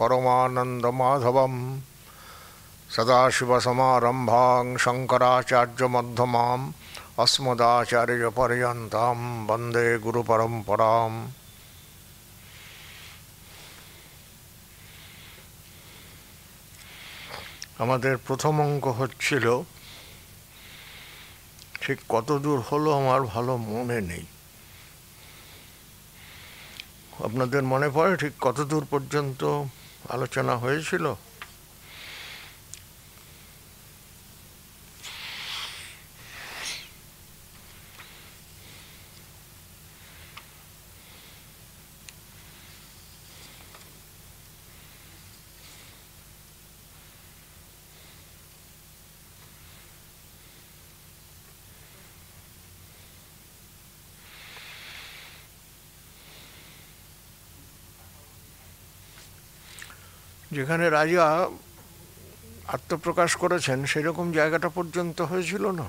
परमानन्दमाधवं सदाशिवसमारम्भां शङ्कराचार्यमध्यमाम् अस्मदाचार्यपर्यन्तां वन्दे गुरुपरम्पराम्। আমাদের প্রথম অঙ্ক হচ্ছিল, ঠিক কত দূর হলো আমার ভালো মনে নেই। আপনাদের মনে পড়ে ঠিক কত দূর পর্যন্ত আলোচনা হয়েছিল? যেখানে রাজা আত্মপ্রকাশ করেছেন সেরকম জায়গাটা পর্যন্ত হয়েছিল না?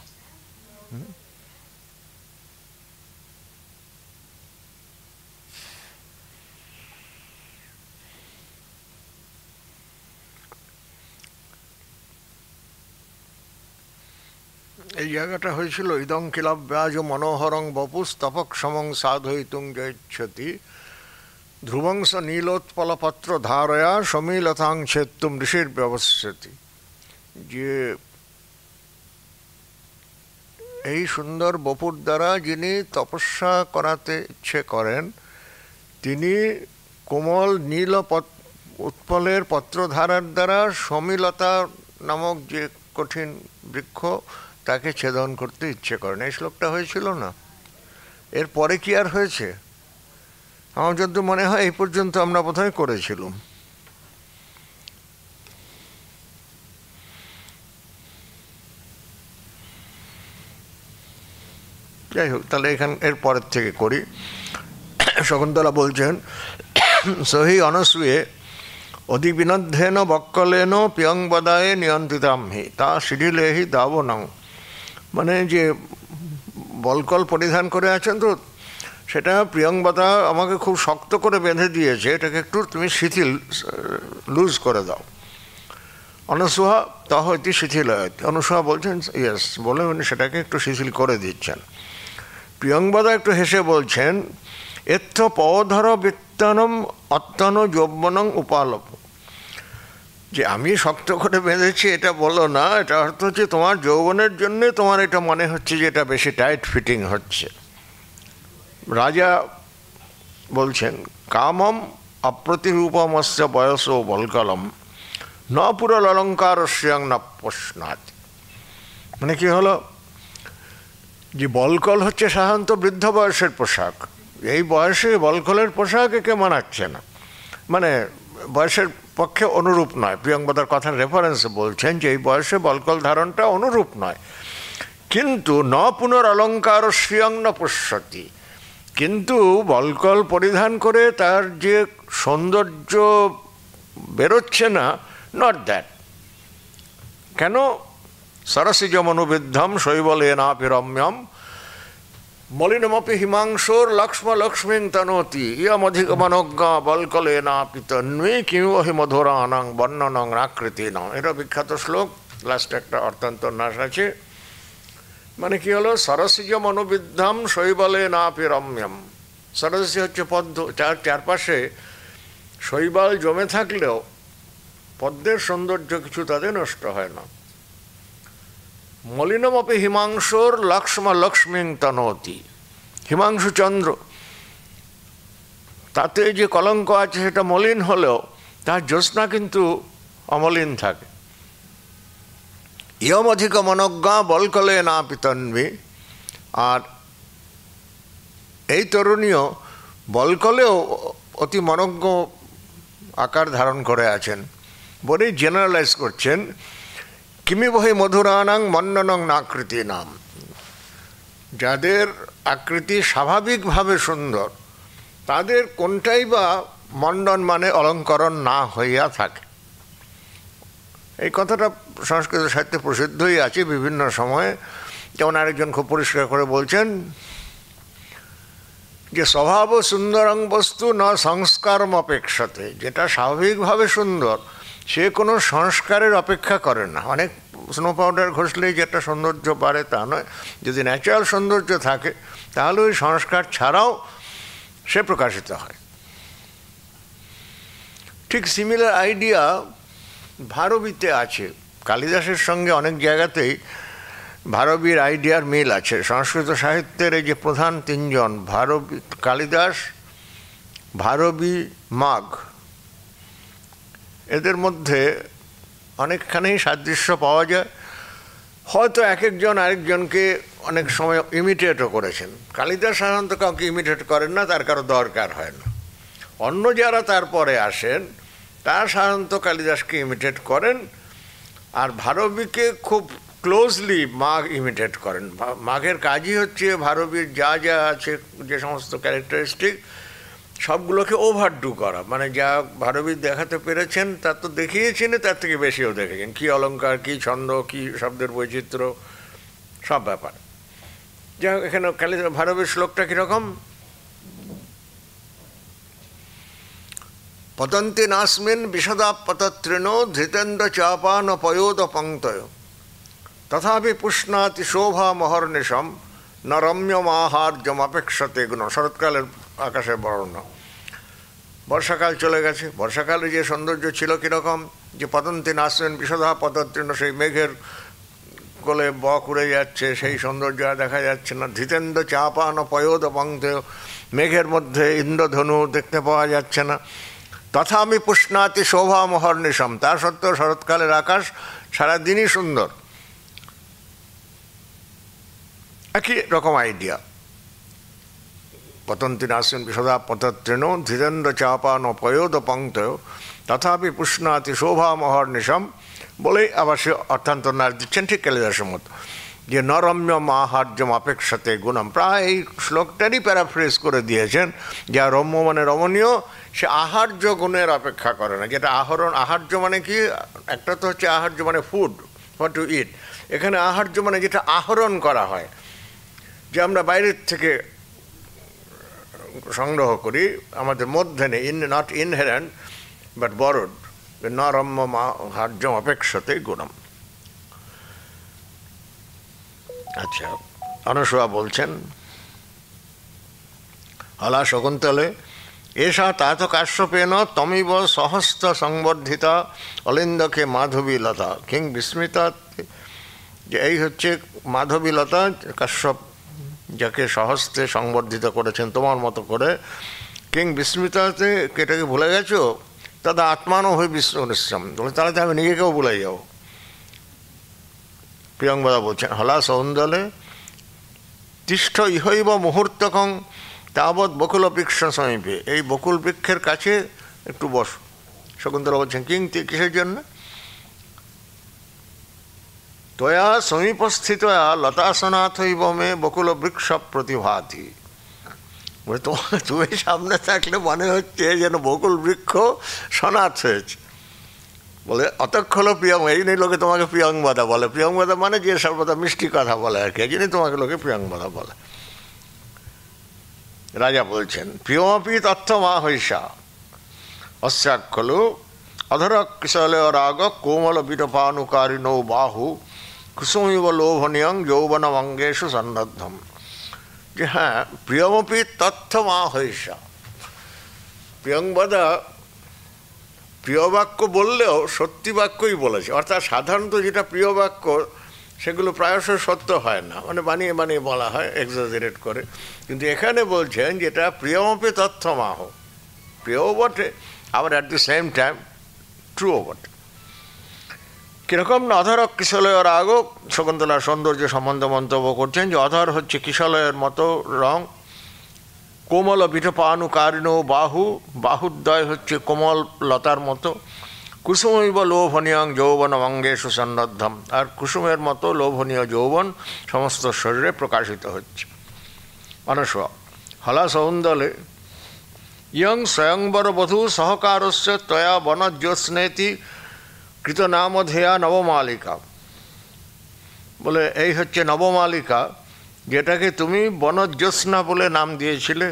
এই জায়গাটা হয়েছিল ইদং কিলাব্যাজ মনোহরং বপুস্তপক সমং সাধয়িতুং যচ্ছতি ধ্রুবংস নীলোৎপলপত্র ধারয়া সমীলতাং ছেত্তুম ঋষির ব্যবস্যতি। যে এই সুন্দর বপুর দ্বারা যিনি তপস্যা করাতে ইচ্ছে করেন, তিনি কোমল নীল উৎপলের পত্রধারার দ্বারা সমীলতা নামক যে কঠিন বৃক্ষ তাকে ছেদন করতে ইচ্ছে করেন। এই শ্লোকটা হয়েছিল না? এরপরে কি আর হয়েছে? আমার যত মনে হয় এই পর্যন্ত আমরা বোধহয় করেছিলাম। যাই হোক, তাহলে এর পরের থেকে করি। শকুন্তলা বলছেন, সহি অনসূয়ে অধিবিনদ্ধেন বক্কলেন পিয়ংবদায়ে নিয়ন্ত্রিতাম হি তা শিডিলেহি দাবনং। মানে যে বলকল পরিধান করে আছেন, তো সেটা প্রিয়ংবদা আমাকে খুব শক্ত করে বেঁধে দিয়েছে, এটাকে একটু তুমি শিথিল লুজ করে দাও। অনুসূয়া তা হইতে শিথিল হয়তে, অনুসূয়া বলছেন ইয়েস বলে উনি সেটাকে একটু শিথিল করে দিচ্ছেন। প্রিয়ংবদা একটু হেসে বলছেন, এত্থ পধর বিত্তনম অত্তন যৌবনং উপালপ। যে আমি শক্ত করে বেঁধেছি এটা বলো না, এটা অর্থ হচ্ছে তোমার যৌবনের জন্যে তোমার এটা মনে হচ্ছে যে এটা বেশি টাইট ফিটিং হচ্ছে। রাজা বলছেন, কামম অপ্রতিরূপমস্য বয়স বলকলম ন পুরল অলঙ্কার শ্রিয়ং ন প্রশ্নাৎ। মানে কি হলো, যে বলকল হচ্ছে সাধারণত বৃদ্ধ বয়সের পোশাক। এই বয়সে বলকলের পোশাক একে মানাচ্ছে না, মানে বয়সের পক্ষে অনুরূপ নয়। প্রিয়ংবদার কথার রেফারেন্সে বলছেন যে এই বয়সে বলকল ধারণটা অনুরূপ নয়। কিন্তু ন পুনর অলঙ্কার শ্রিয়ং ন পশ্যতি, কিন্তু বলকল পরিধান করে তার যে সৌন্দর্য বেরোচ্ছে না, নট দ্যাট। কেন? সরসিজ মনোবিদ্ধম শৈবলেনাপি রম্যম মলিনমপি হিমাংশোর লক্ষ্ম লক্ষ্মীং তনোতি ইয়মধিকমনজ্ঞা বলকলেনাপি তন্মী কিংবহি মধুরানাং বর্ণনং আকৃতিনাং। এটা বিখ্যাত শ্লোক, লাস্ট একটা অর্থান্তন্যাস আছে। মানে কি হলো, সরসিজ মনোবিদ্ধম শৈবলেনাপি রম্যম। সরসি হচ্ছে পদ্ম, চারপাশে শৈবাল জমে থাকলেও পদ্মের সৌন্দর্য কিছু তাদের নষ্ট হয় না। মলিনমপি হিমাংশুর লক্ষ্ম লক্ষ্মীং তনোতি। হিমাংশু চন্দ্র, তাতে যে কলঙ্ক আছে সেটা মলিন হলেও তার জ্যোৎস্না কিন্তু অমলিন থাকে। ইয়ম অধিক মনজ্ঞা বলকলে না পিতন্বী। আর এই তরুণীও বলকলেও অতি মনজ্ঞ আকার ধারণ করে আছেন বলেই জেনারেলাইজ করছেন। কিমি বহি মধুরানাং মন্ডনং নাকৃতি নাম। যাদের আকৃতি স্বাভাবিকভাবে সুন্দর তাদের কোনটাই বা মণ্ডন মানে অলঙ্করণ না হইয়া থাকে। এই কথাটা সংস্কৃত সাহিত্যে প্রসিদ্ধই আছে বিভিন্ন সময়ে। যেমন আরেকজন খুব পরিষ্কার করে বলছেন যে স্বভাব সুন্দরং বস্তু ন সংস্কারম অপেক্ষাতে, যেটা স্বাভাবিকভাবে সুন্দর সে কোনো সংস্কারের অপেক্ষা করে না। অনেক স্নো পাউডার ঘষলেই যেটা সৌন্দর্য বাড়ে তা নয়, যদি ন্যাচারাল সৌন্দর্য থাকে তাহলে ওই সংস্কার ছাড়াও সে প্রকাশিত হয়। ঠিক সিমিলার আইডিয়া ভারবীতে আছে। কালিদাসের সঙ্গে অনেক জায়গাতেই ভারবীর আইডিয়ার মিল আছে। সংস্কৃত সাহিত্যের এই যে প্রধান তিনজন, ভারবী, কালিদাস, ভারবী, মাঘ, এদের মধ্যে অনেকখানেই সাদৃশ্য পাওয়া যায়। হয়তো এক একজন আরেকজনকে অনেক সময় ইমিটেটও করেছেন। কালিদাস সাধারণত কাউকে ইমিটেট করেন না, তার কারো দরকার হয় না। অন্য যারা তারপরে আসেন তারা সাধারণত কালিদাসকে ইমিটেট করেন, আর ভারবীকে খুব ক্লোজলি মাঘ ইমিটেট করেন। মাঘের কাজই হচ্ছে ভারবীর যা যা আছে, যে সমস্ত ক্যারেক্টারিস্টিক, সবগুলোকে ওভারডু করা। মানে যা ভারবীর দেখাতে পেরেছেন তা তো দেখিয়েছেন, তার থেকে বেশিও দেখেছেন। কী অলঙ্কার, কী ছন্দ, কী শব্দের বৈচিত্র্য, সব ব্যাপার। যা এখানে কালিদাস ভারবীর শ্লোকটা কীরকম, পতন্তি নাস্মিন বিষদাপততৃণ ধৃতেন্দ্র চাপান পয়োদ পঙ্ক্তয় তথাপি পুষ্ণাতি শোভা মহর্নিশম ন রম্যমাহার্যম অপেক্ষতে গুণ। শরৎকালের আকাশের বর্ণনা। বর্ষাকাল চলে গেছে। বর্ষাকালে যে সৌন্দর্য ছিল কীরকম, যে পতন্তি নাস্মিন বিষদা পততৃণ, সেই মেঘের কোলে বক উড়ে যাচ্ছে, সেই সৌন্দর্য দেখা যাচ্ছে না। ধৃতেন্দ্র চাপান পয়োদ পঙ্ক্তয়, মেঘের মধ্যে ইন্দ্রধনু দেখতে পাওয়া যাচ্ছে না। তথাপি পুষ্ণাতি শোভা মহর্নিশম, তা সত্ত্বেও শরৎকালের আকাশ সারাদিনই সুন্দর। একই রকম আইডিয়া। পতন্তি নাস্মিন বিষদা পততৃণ ধৃতেন্দ্র চাপান পয়োদ পঙ্ক্তয় তথাপি পুষ্ণাতি শোভা মহর্নিশম বলেই আবার সে অর্থান্তর দিচ্ছেন ঠিক কালিদাসের মতো, যে নরম্য মাহার্যম অপেক্ষাতে গুণম। প্রায় এই শ্লোকটারই প্যারাফ্রেজ করে দিয়েছেন, যা রম্য মানে রমণীয়, সে আহার্য গুণের অপেক্ষা করে না। যেটা আহরণ, আহার্য মানে কি, একটা তো হচ্ছে আহার্য মানে ফুড, হোয়াট টু ইট। এখানে আহার্য মানে যেটা আহরণ করা হয়, যে আমরা বাইরের থেকে সংগ্রহ করি, আমাদের মধ্যে নেই, নট ইনহেরেন্ট বাট বরড। নরম্য মাহার্যম অপেক্ষাতে গুণম। আচ্ছা, অনসূয়া বলছেন, হলা শকুন্তলে এষা তাত কাশ্যপেন তমিব সহস্ত সংবর্ধিতা অলিন্দকে মাধবী লতা কিং বিস্মৃতা। যে এই হচ্ছে মাধবী লতা, কাশ্যপ যাকে সহস্তে সংবর্ধিত করেছেন তোমার মতো করে। কিং বিস্মৃতাতে, এটাকে ভুলে গেছো, তাদের আত্মানও হয়ে বিস্মৃশ্রম, তাহলে তো আমি নিজেকেও ভুলে যাও। প্রিয়ঙ্বদা বলছেন, হলা সৌন্দলে তিষ্ঠ ইহৈব মুহূর্তকং তাবৎ বকুল বৃক্ষ সমীপে, এই বকুল বৃক্ষের কাছে একটু বস। শকুন্তলা বলছেন, কিসের জন্য? তয়া সমীপস্থিতয়া লতাসনাথৈব মে বকুল বৃক্ষ প্রতিভাতি। বলে তুমি সামনে থাকলে মনে হচ্ছে যেন বকুল বৃক্ষ সনাথ হয়েছে। বলে অতক্ষণ প্রিয়ং, এই জন্যই লোকে তোমাকে প্রিয়ংবদা বলে। প্রিয়ংবদা মানে যে সর্বদা মিষ্টি কথা বলে আর কি, এই জন্যই তোমাকে লোকে প্রিয়ংবদা বলে। রাজা বলছেন, প্রিয়মপি তথ্য মা হৈষা অস্যাক খলু অধর কিশলে রাগ কোমল বিটপানুকারিণো বাহু কুসুমিব লোভনীয়ং যৌবনম অঙ্গেষু সন্নদ্ধম। যে হ্যাঁ, প্রিয়মপি তথ্য মা হৈষা, প্রিয়ংবদা প্রিয় বাক্য বললেও সত্যি বাক্যই বলেছে। অর্থাৎ সাধারণত যেটা প্রিয় বাক্য সেগুলো প্রায়শই সত্য হয় না, মানে বানিয়ে বানিয়ে বলা হয়, এক্সাজারেট করে। কিন্তু এখানে বলছেন যেটা প্রিয়মপি তথ্য মাহ, প্রিয়ও বটে, আবার অ্যাট দি সেম টাইম ট্রুও বটে। কীরকম না, অধর কিশলয় রাগ, শকুন্তলার সৌন্দর্য সম্বন্ধে মন্তব্য করছেন যে অধর হচ্ছে কিশলয়ের মতো রং, কোমল বিটপানুকারিণ বাহু, বাহুদ্বয় হচ্ছে কোমল লতার মতো, কুসুমৈব লোভনীয়ং যৌবন অঙ্গেষু সন্নদ্ধম, আর কুসুমের মতো লোভনীয় যৌবন সমস্ত শরীরে প্রকাশিত হচ্ছে। অনসূয়া, হলা সৌন্দলে ইয়ং স্বয়ংবর বধূ সহকারস্য ত্বয়া বনজ্যোৎস্নেতি কৃতনামধেয়া নবমালিকা। বলে এই হচ্ছে নবমালিকা, যেটাকে তুমি বনজ্যোৎস্না বলে নাম দিয়েছিলে।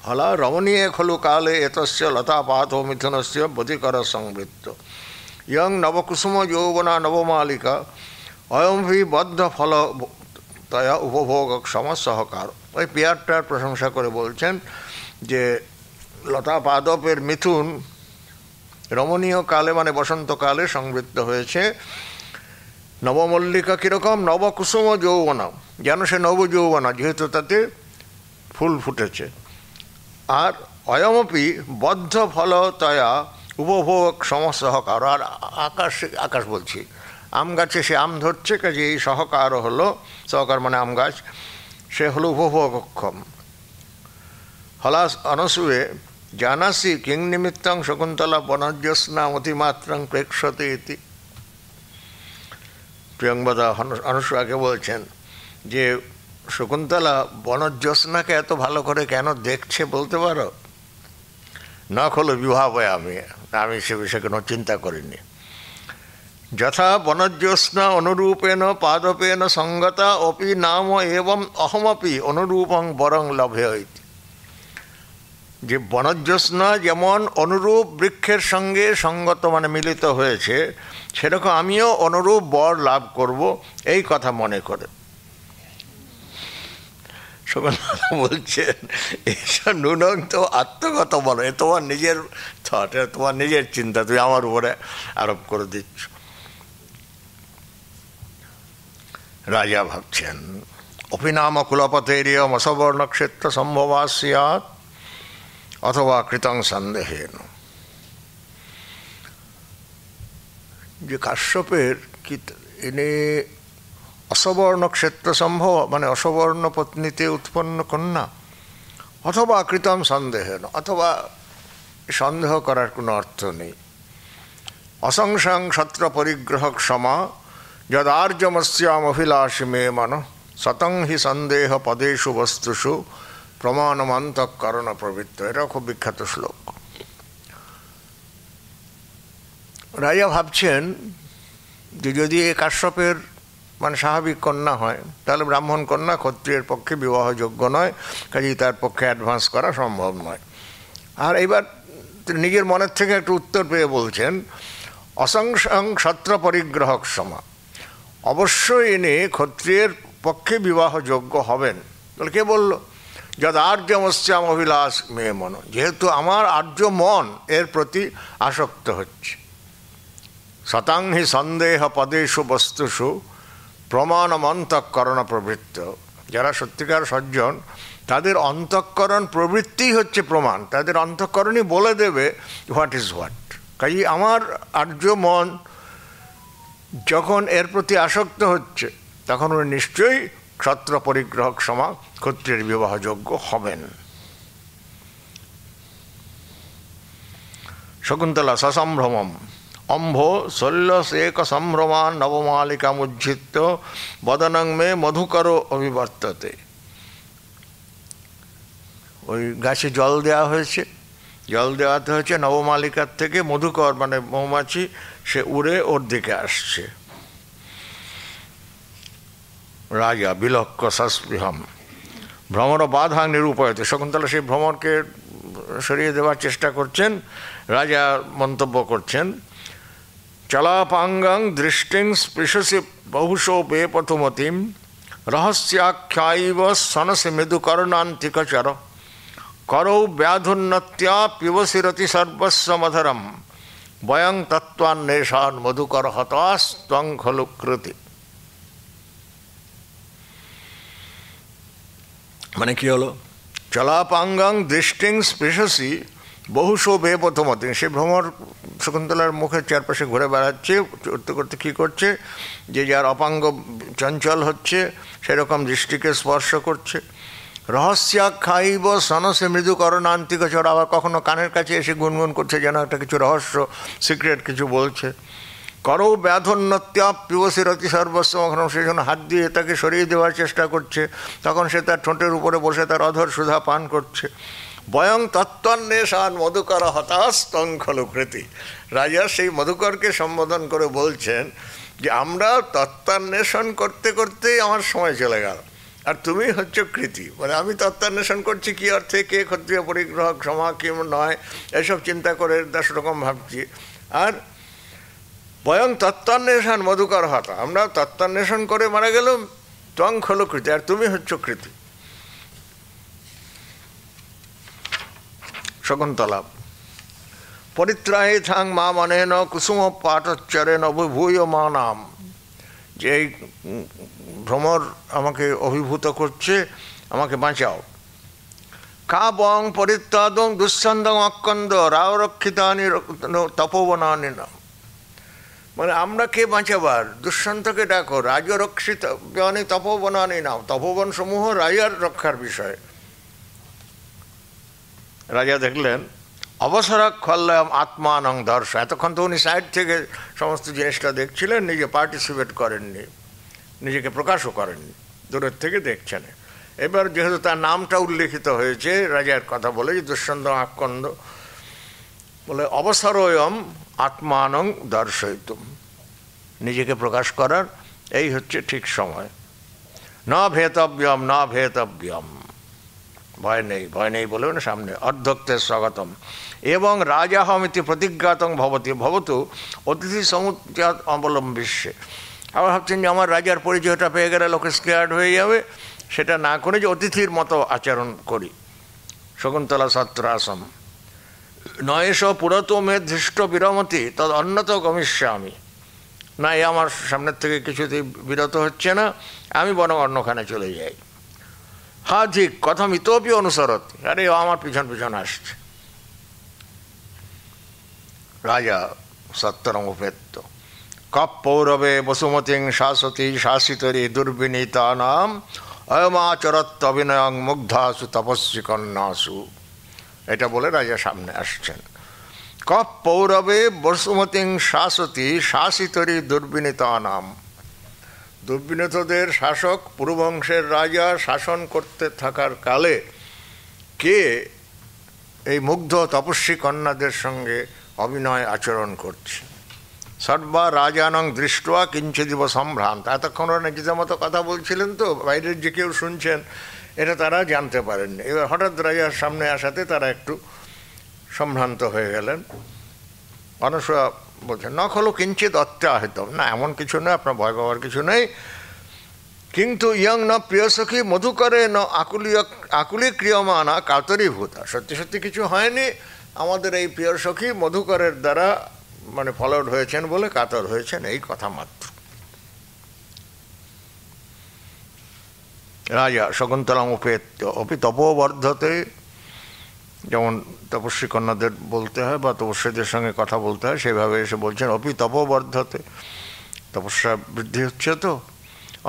হলা রমণীয় খলু কালে এতস্য লতাপাত মিথুনস্য বধিকর সংবৃত্ত ইয়ং নবকুসুম যৌবনা নবমালিকা অয়মভি বদ্ধ ফল তয়া উপভোগ সম সহকার। ওই পেয়ারটার প্রশংসা করে বলছেন যে লতা পাদপের মিথুন রমণীয় কালে মানে বসন্তকালে সংবৃত্ত হয়েছে। নবমল্লিকা কীরকম? নবকুসুম যৌবনা, যেন সে নবযৌবনা, যেহেতু তাতে ফুল ফুটেছে। আর অয়মপি বদ্ধ ফল তয়া উপভোগ সমসহকার, আর আকাশ বলছি, আম গাছে সে আম ধরছে, কাজে এই সহকার হলো, সহকার মানে আম গাছ, সে হলো উপভোগক্ষম। হলাস অনসূয়ে জানাসি কিং নিমিত্তং শকুন্তলা বনজ্যোৎস্না অতিমাত্রাং প্রেক্ষতে ইতি। প্রিয়ংবদা অনুসূয়াকে বলছেন যে শকুন্তলা বনজ্যোৎস্নাকে এত ভালো করে কেন দেখছে বলতে পারো? না খোলো বিভাবয়, আমি সে বিষয়ে কোনো চিন্তা করিনি। যথা বনজ্যোৎস্না অনুরূপেণ পাদপেন সঙ্গতা অপি নাম এবং অহমপি অনুরূপং বরং লভে ইতি। যে বনজ্যোৎস্না যেমন অনুরূপ বৃক্ষের সঙ্গে সঙ্গত মানে মিলিত হয়েছে, সেরকম আমিও অনুরূপ বর লাভ করব এই কথা মনে করে। শকুন্তলা বলছেন এইসব নুনং তো আত্মগত বলো, এ তোমার নিজের থট, তোমার নিজের চিন্তা, তুমি আমার উপরে আরোপ করে দিচ্ছ। রাজা ভাবছেন অপিনাম কুলপতেরিয়ম অসবর্ণক্ষেত্র সম্ভবা স্যাৎ অথবা কৃতং সন্দেহেন। যে কাশ্যপের কি ইনি অসবর্ণ ক্ষেত্র সম্ভব মানে অসবর্ণ পত্নীতে উৎপন্ন কন্যা, অথবা কৃতম সন্দেহেন, অথবা সন্দেহ করার কোনো অর্থ নেই। অসংসং ছত্র পরিগ্রহ ক্ষমা যদার্যমস্যামভিলাষী মে মন শতং হি সন্দেহ পদেষু বস্তুষু প্রমাণমন্তঃকরণ প্রবৃত্ত। এটাও খুব বিখ্যাত শ্লোক। রাজা ভাবছেন যে যদি এ কাশ্যপের মানে স্বাভাবিক কন্যা হয়, তাহলে ব্রাহ্মণ কন্যা ক্ষত্রিয়ের পক্ষে বিবাহযোগ্য নয়, কাজেই তার পক্ষে অ্যাডভান্স করা সম্ভব নয়। আর এবার নিজের মনের থেকে একটু উত্তর পেয়ে বলছেন অসংসং ক্ষত্র পরিগ্রহ সমা, অবশ্যই ইনি ক্ষত্রিয়ের পক্ষে বিবাহযোগ্য হবেন। তাহলে কে বলল? যদ আর্যমস্যাম অভিলাষ মেয়ে মন, যেহেতু আমার আর্য মন এর প্রতি আসক্ত হচ্ছে। শতাং হি সন্দেহ পদেষু বস্তুষু প্রমাণমন্তঃকরণ প্রবৃত্ত। যারা সত্যিকার সজ্জন তাদের অন্তঃকরণ প্রবৃত্তিই হচ্ছে প্রমাণ, তাদের অন্তঃকরণই বলে দেবে হোয়াট ইজ হোয়াট। কাজেই আমার আর্য মন যখন এর প্রতি আসক্ত হচ্ছে, তখন উনি নিশ্চয়ই ক্ষত্র পরিগ্রহ সমা ক্ষত্রিয়ের বিবাহযোগ্য হবেন। শকুন্তলা সসম্ভ্রমম অম্ভ শল্যসেক সম্ভ্রমান নবমালিকামুজ্জিত বদনং মে মধুকর অভিবর্ততে। ওই গাছে জল দেওয়া হয়েছে, জল দেওয়াতে হয়েছে নবমালিকার থেকে মধুকর মানে মৌমাছি সে উড়ে ওর দিকে আসছে। রাজা বিলক্ষ সস্পৃহম ভ্রমর বাধা নিরূপয়তে। শকুন্তলা সেই ভ্রমরকে সরিয়ে দেওয়ার চেষ্টা করছেন। রাজা মন্তব্য করছেন চলাপাঙ্গাং দৃষ্টিং স্পৃশসি বহুশো বেপথুমতিম রহস্যাখ্যাইব সনসি মৃদুকর্ণান্তিকচর করৌ ব্যাধুন্নত্যা পিবসিরতি সর্বস্ব মধুরম বয়ং তত্ত্বান্বেষান মধুকর হতাস্ত্বং খলু কৃতি। মানে কি হলো? চলাপাঙ্গাং দৃষ্টিং স্পৃশসি বহুশো বেপথমতি। সে ভ্রমর শকুন্তলার মুখের চারপাশে ঘুরে বেড়াচ্ছে, করতে করতে কী করছে, যে যার অপাঙ্গ চঞ্চল হচ্ছে সেরকম দৃষ্টিকে স্পর্শ করছে। রহস্যাখ্যাইব সনসে মৃদুকরণান্তিকচর, আবার কখনো কানের কাছে এসে গুনগুন করছে, যেন একটা কিছু রহস্য সিক্রেট কিছু বলছে। করৌ ব্যাধন্যত্যা পিবসিরতি সর্বস্ব, কখনো সে যখন হাত দিয়ে তাকে সরিয়ে দেওয়ার চেষ্টা করছে, তখন সে তার ঠোঁটের উপরে বসে তার অধর সুধা পান করছে। বয়ং তত্ত্বান্বেষান মধুকর হতাস্তং খলু কৃতি। রাজা সেই মধুকরকে সম্বোধন করে বলছেন যে আমরা তত্ত্বান্বেষণ করতে করতেই আমার সময় চলে গেল, আর তুমি হচ্ছে কৃতি। মানে আমি তত্ত্বান্বেষণ করছি কী অর্থে, কে ক্ষত্রিয় পরিগ্রহ, ক্ষমা কি নয়, এসব চিন্তা করে 10 রকম ভাবছি। আর বয়ং তত্ত্বান্বেষণ মধুকর হতা, আমরা তত্ত্বান্বেষণ করে মারা গেলাম, ত্বং খলু কৃতি, আর তুমি হচ্ছ কৃতি। শকুন্তলা পরিত্রাহিতাং মা মনেন কুসুম পাটচ্চরেণ অভিভূয় মা নাম, যে এই ভ্রমর আমাকে অভিভূত করছে, আমাকে বাঁচাও। কা বং পরিত্যাদং দুঃসন্দং অক্কন্দ রাও রক্ষিতানি তপোবনানি নাম, মানে আমরা কে বাঁচাবার, দুষ্যন্তকে ডাকো, রাজ রক্ষিত তপোবনানি নাম, তপোবন সমূহ রাজার রক্ষার বিষয়। রাজা দেখলেন অবসরাক খল্লাম আত্মানং দর্শ, এতক্ষণ তো উনি সাইড থেকে সমস্ত জিনিসটা দেখছিলেন, নিজে পার্টিসিপেট করেননি, নিজেকে প্রকাশও করেননি, দূরের থেকে দেখছেন। এবার যেহেতু তার নামটা উল্লেখিত হয়েছে রাজার কথা বলে, যে দুঃসন্দ আক্কন্দ বলে অবসরয়ম আত্মানং দর্শয়িতুম, নিজেকে প্রকাশ করার এই হচ্ছে ঠিক সময়। না ভেতব্যম না ভেতব্যম, ভয় নেই, ভয় নেই বলে না সামনে। অর্ধক্তের স্বাগতম এবং রাজাহমিতি প্রতিজ্ঞাতং ভবতি ভবতু অতিথি সমুচ্চাত অবলম্বিষ্যে। আবার ভাবছেন যে আমার রাজার পরিচয়টা পেয়ে গেলে লোকে স্কেয়ার্ড হয়ে যাবে, সেটা না করে যে অতিথির মতো আচরণ করি। শকুন্তলা সত্রাসম নয়েশ পুরত মে ধৃষ্ট বিরমতি তদ অন্যত গমিষ্যামি, না এ আমার সামনের থেকে কিছুতেই বিরত হচ্ছে না, আমি বরং অন্যখানে চলে যাই। হা ঠিক কথম ইতোপি অনুসরত, আরে আমার পিছন পিছন আসছে। রাজা সত্তরম উপেত্ত কপ পৌরবে বসুমতিং শাসতি শাসিতরি দুর্বিনীতা নাম অয়মাচরত্ব অভিনয়ং মুগ্ধাসু তপস্বী কন্যাসু। এটা বলে রাজা সামনে আসছেন। কপ পৌরবে বসুমতিং শাসতি শাসিতরি দুর্বিনীতা নাম, দুর্বিনীতদের শাসক পুরুবংশের রাজা শাসন করতে থাকার কালে কে এই মুগ্ধ তপস্বী কন্যাদের সঙ্গে অভিনয় আচরণ করছে। সর্বা রাজানং দৃষ্টয়া কিঞ্চিদিব সম্ভ্রান্ত, এতক্ষণ ওরা নিজেদের মতো কথা বলছিলেন, তো বাইরের যে কেউ শুনছেন এটা তারা জানতে পারেননি। এবার হঠাৎ রাজার সামনে আসাতে তারা একটু সম্ভ্রান্ত হয়ে গেলেন। অনসূয়া বলছেন ন খলু কিঞ্চিত অত্যাহিত, না এমন কিছু নয়, আপনার ভয় পাওয়ার কিছু নেই। কিন্তু ইয়ং ন প্রিয়সখী মধুকরে ন আকুলি ক্রিয়মানা কাতরীভূতা, সত্যি সত্যি কিছু হয়নি, আমাদের এই প্রিয় সখী মধুকরের দ্বারা মানে ফলোড হয়েছেন বলে কাতর হয়েছেন, এই কথা মাত্র। রাজা শকুন্তলাম উপেত্য অপি তপোবর্ধতে, যেমন তপস্বী কন্যাদের বলতে হয় বা তপস্বীদের সঙ্গে কথা বলতে হয় সেইভাবে এসে বলছেন অপি তপোবর্ধতে, তপস্যা বৃদ্ধি হচ্ছে তো।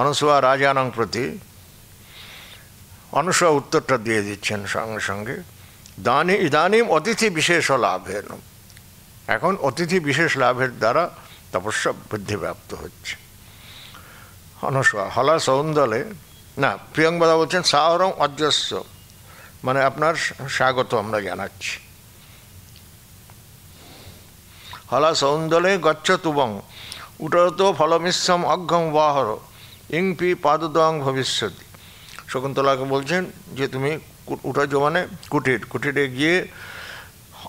অনুসূয়া রাজানং প্রতি, অনুসূয়া উত্তরটা দিয়ে দিচ্ছেন সঙ্গে সঙ্গে, ইদানিম অতিথি বিশেষ লাভের, এখন অতিথি বিশেষ লাভের দ্বারা তপস্যা বৃদ্ধিপ্রাপ্ত হচ্ছে। অনুসূয়া হলা সৌন্দলে, না প্রিয়ংবদা বলছেন সাহরং অজস্র, মানে আপনার স্বাগত আমরা জানাচ্ছি। হলা সৌন্দলে গচ্ছ তুবং উঠরত ফলমিশ্রম অঘ্যং বাহর ইংপি পাদদং ভবিষ্যতি। শকুন্তলাকে বলছেন যে তুমি উঠেছ মানে কুটিরে গিয়ে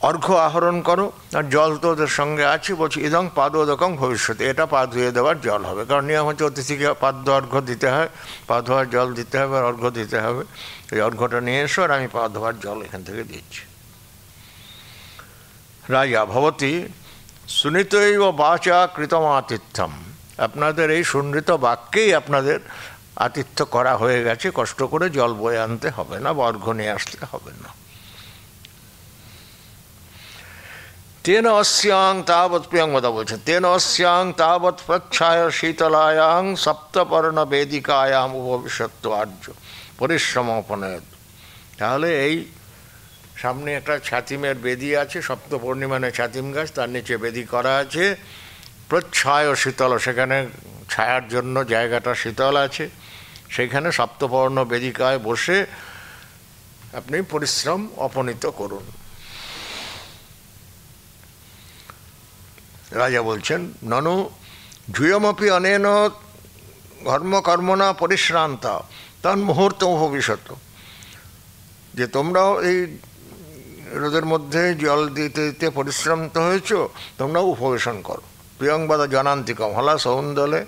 অর্ঘ্য আহরণ করো, আর জল তো ওদের সঙ্গে আছে, বলছি ইদং পাদোদকং ভবিষ্যতে, এটা পা ধুয়ে দেওয়ার জল হবে, কারণ নিয়ম হচ্ছে অতিথিকে পাদ্য অর্ঘ্য দিতে হয়, পা ধোয়ার জল দিতে হবে আর অর্ঘ্য দিতে হবে। এই অর্ঘ্যটা নিয়ে এসো, আর আমি পা ধোয়ার জল এখান থেকে দিচ্ছি। রাজা ভবতী সুনীতৈব বাচা কৃতম আতিথ্যম, আপনাদের এই সুনৃত বাক্যেই আপনাদের আতিথ্য করা হয়ে গেছে, কষ্ট করে জল বয়ে আনতে হবে না বা অর্ঘ্য নিয়ে আসতে হবে না। তেন অস্যাং তাবৎ, প্রিয়ংবদা বলছেন তেন অস্যাং তাবৎ প্রচ্ছায় শীতলায়াং সপ্তপর্ণ বেদিকায়াম উপবিশত্ব আর্য পরিশ্রম উপনয়ত। তাহলে এই সামনে একটা ছাতিমের বেদি আছে, সপ্তপূর্ণিমানে ছাতিম গাছ, তার নিচে বেদি করা আছে, প্রচ্ছায় শীতল, সেখানে ছায়ার জন্য জায়গাটা শীতল আছে, সেখানে সপ্তপর্ণ বেদিকায় বসে আপনি পরিশ্রম অপনীত করুন। রাজা বলছেন ননু ঝুয়মপি অনেন ধর্মকর্মণা পরিশ্রান্ত তখন মুহূর্তম ভবিষ্যৎ, যে তোমরাও এই রোদের মধ্যে জল দিতে দিতে পরিশ্রান্ত হয়েছ, তোমরাও উপবেশন করো। প্রিয়ংবাদ জনান্তিকম হলা সৌন্দলে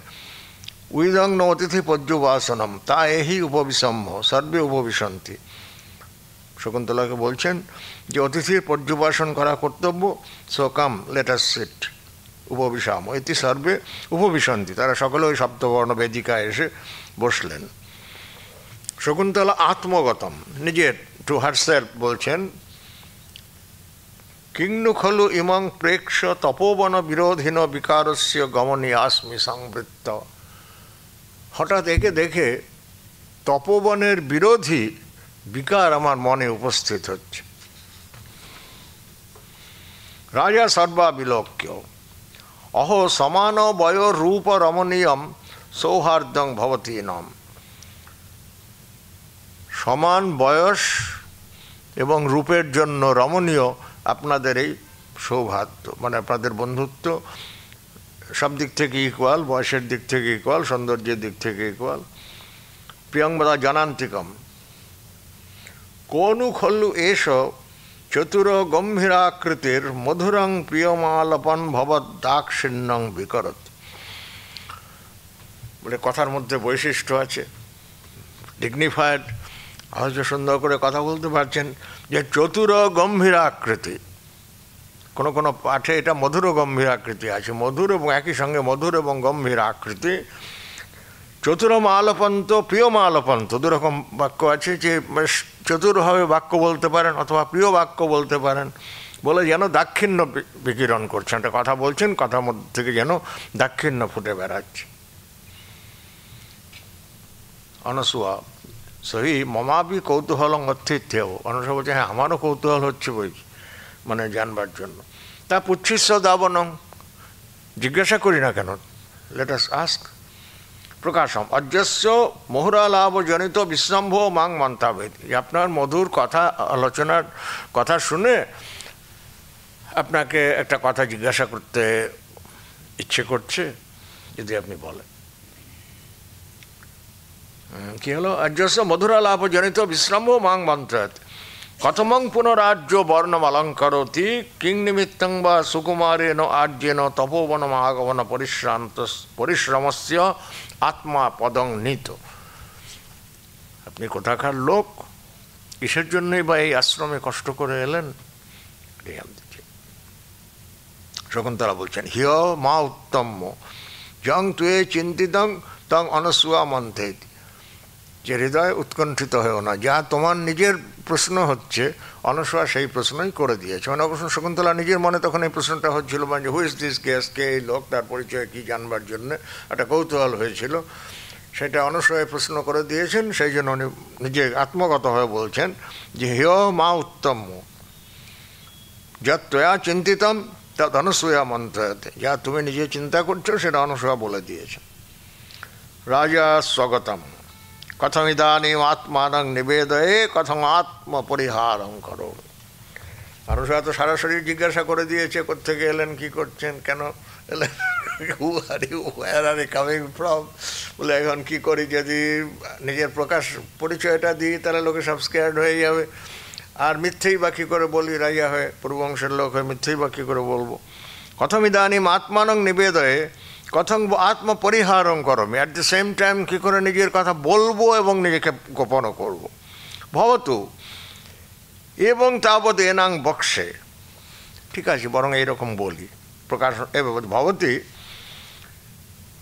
উইদং ন অতিথি পর্যুবাসনম তা এহি উপবিসম্ভ সর্বে উপবিশন্তি। শকুন্তলাকে বলছেন যে অতিথির পর্যুবাসন করা কর্তব্য, so come let us sit উপবিশাম এটি সর্বে উপবিশন্তি। তারা সকলে ওই সপ্তবর্ণ বেদিকায় এসে বসলেন। শকুন্তলা আত্মগতম, নিজের টু হারসেলফ বলছেন, কিংনু খলু ইমং প্রেক্ষ তপোবন বিরোধীন বিকারস্য গমনী আস্মি সংবৃত্ত। হঠাৎ একে দেখে তপোবনের বিরোধী বিকার আমার মনে উপস্থিত হচ্ছে। রাজা সর্বাবিলোক্য অহো সমান বয় রূপ রমণীয়ম সৌহার্দ্যং ভবতী নম। সমান বয়স এবং রূপের জন্য রমণীয় আপনাদের এই সৌহার্দ্য, মানে আপনাদের বন্ধুত্ব সব দিক থেকে ইকুয়াল, বয়সের দিক থেকে ইকুয়াল, সৌন্দর্যের দিক থেকে ইকুয়াল। প্রিয়ংবদা জনান্তিকম কোনু খল্লু এষ চতুর গম্ভীরাকৃতির মধুরং প্রিয়মালপন ভবৎ দাক্ষিণ্যং বিকরত। বলে কথার মধ্যে বৈশিষ্ট্য আছে, ডিগনিফাইড, হয়তো সুন্দর করে কথা বলতে পারছেন, যে চতুর গম্ভীরাকৃতি। কোনো কোনো পাঠে এটা মধুর গম্ভীর আকৃতি আছে, মধুর এবং একই সঙ্গে মধুর এবং গম্ভীর আকৃতি। চতুরম আলপন্ত প্রিয়ম আলপন্ত, দুরকম বাক্য আছে, যে চতুরভাবে বাক্য বলতে পারেন অথবা প্রিয় বাক্য বলতে পারেন, বলে যেন দাক্ষিণ্য বিকিরণ করছেন। একটা কথা বলছেন, কথার মধ্যে থেকে যেন দাক্ষিণ্য ফুটে বেড়াচ্ছে। অনসুয়া সহি মমাবি কৌতূহলং অর্থিত্যেও, অনসুয়া বলছে হ্যাঁ আমারও কৌতূহল হচ্ছে বই, মানে জানবার জন্য। তা পুচ্ছিস দাবনং, জিজ্ঞাসা করি না কেন, লেট আস আস্ক। প্রকাশম অজস্র মোহরালাভ জনিত বিশ্রম্ভ মাং মন্তাবেদ, আপনার মধুর কথা আলোচনার কথা শুনে আপনাকে একটা কথা জিজ্ঞাসা করতে ইচ্ছে করছে, যদি আপনি বলেন। কি হলো? অজস্র মধুরালাভ জনিত বিশ্রম্ভ মাং মন্ত্রাত কথমং পুনরাজ্য বর্ণম অলঙ্করতি কিং নিমিত্তং বা সুকুমারেণ আর্যেন তপোবনম আগমন পরিশ্রমস্য আত্মা পদং নীত। আপনি কোথাকার লোক, কিসের জন্যই বা এই আশ্রমে কষ্ট করে এলেন? শকুন্তলা বলছেন হিয় মা উত্তম্য জং তুয়ে চিন্তিতং তং অনসুয়া মন্থেতি, যে হৃদয় উৎকণ্ঠিত হয়েও না, যা তোমার নিজের প্রশ্ন হচ্ছে অনসুয়া সেই প্রশ্নই করে দিয়েছে। মানে অবশ্য শকুন্তলা নিজের মনে তখন এই প্রশ্নটা হচ্ছিল, মানে হু ইজ দিস গেস্ট, কে এই লোক, তার পরিচয় কী জানবার জন্য একটা কৌতূহল হয়েছিল, সেটা অনসুয়ায় প্রশ্ন করে দিয়েছেন। সেই জন্য উনি নিজে আত্মগত হয়ে বলছেন যে হিয় মা উত্তম যা ত্বয়া চিন্তিতম তৎ অনসূয়া মন্ত্রয়তে, যা তুমি নিজে চিন্তা করছো সেটা অনসূয়া বলে দিয়েছে। রাজা স্বগতম কথম ইদানীম আত্মানং নিবেদয়ে কথম আত্মপরিহারং করো। অনসূয়া তো সরাসরি জিজ্ঞাসা করে দিয়েছে কোত্থেকে এলেন, কী করছেন, কেন এলেন, who are you, where are you coming from. বলে এখন কী করি, যদি নিজের প্রকাশ পরিচয়টা দিই তাহলে লোকে সব স্কেয়ার্ড হয়ে যাবে, আর মিথ্যেই বা কী করে বলি, রাজা হয়ে পূর্ববংশের লোক হয়ে মিথ্যেই বা কী করে বলবো। কথম ইদানীম আত্মানং নিবেদয়ে কথম আত্মপরিহারং করমি, অ্যাট দ্য সেম টাইম কী করে নিজের কথা বলবো এবং নিজেকে গোপনও করবো। ভবতু এবং তাবৎ এনাং বক্সে, ঠিক আছে বরং এইরকম বলি, প্রকাশ ভবতী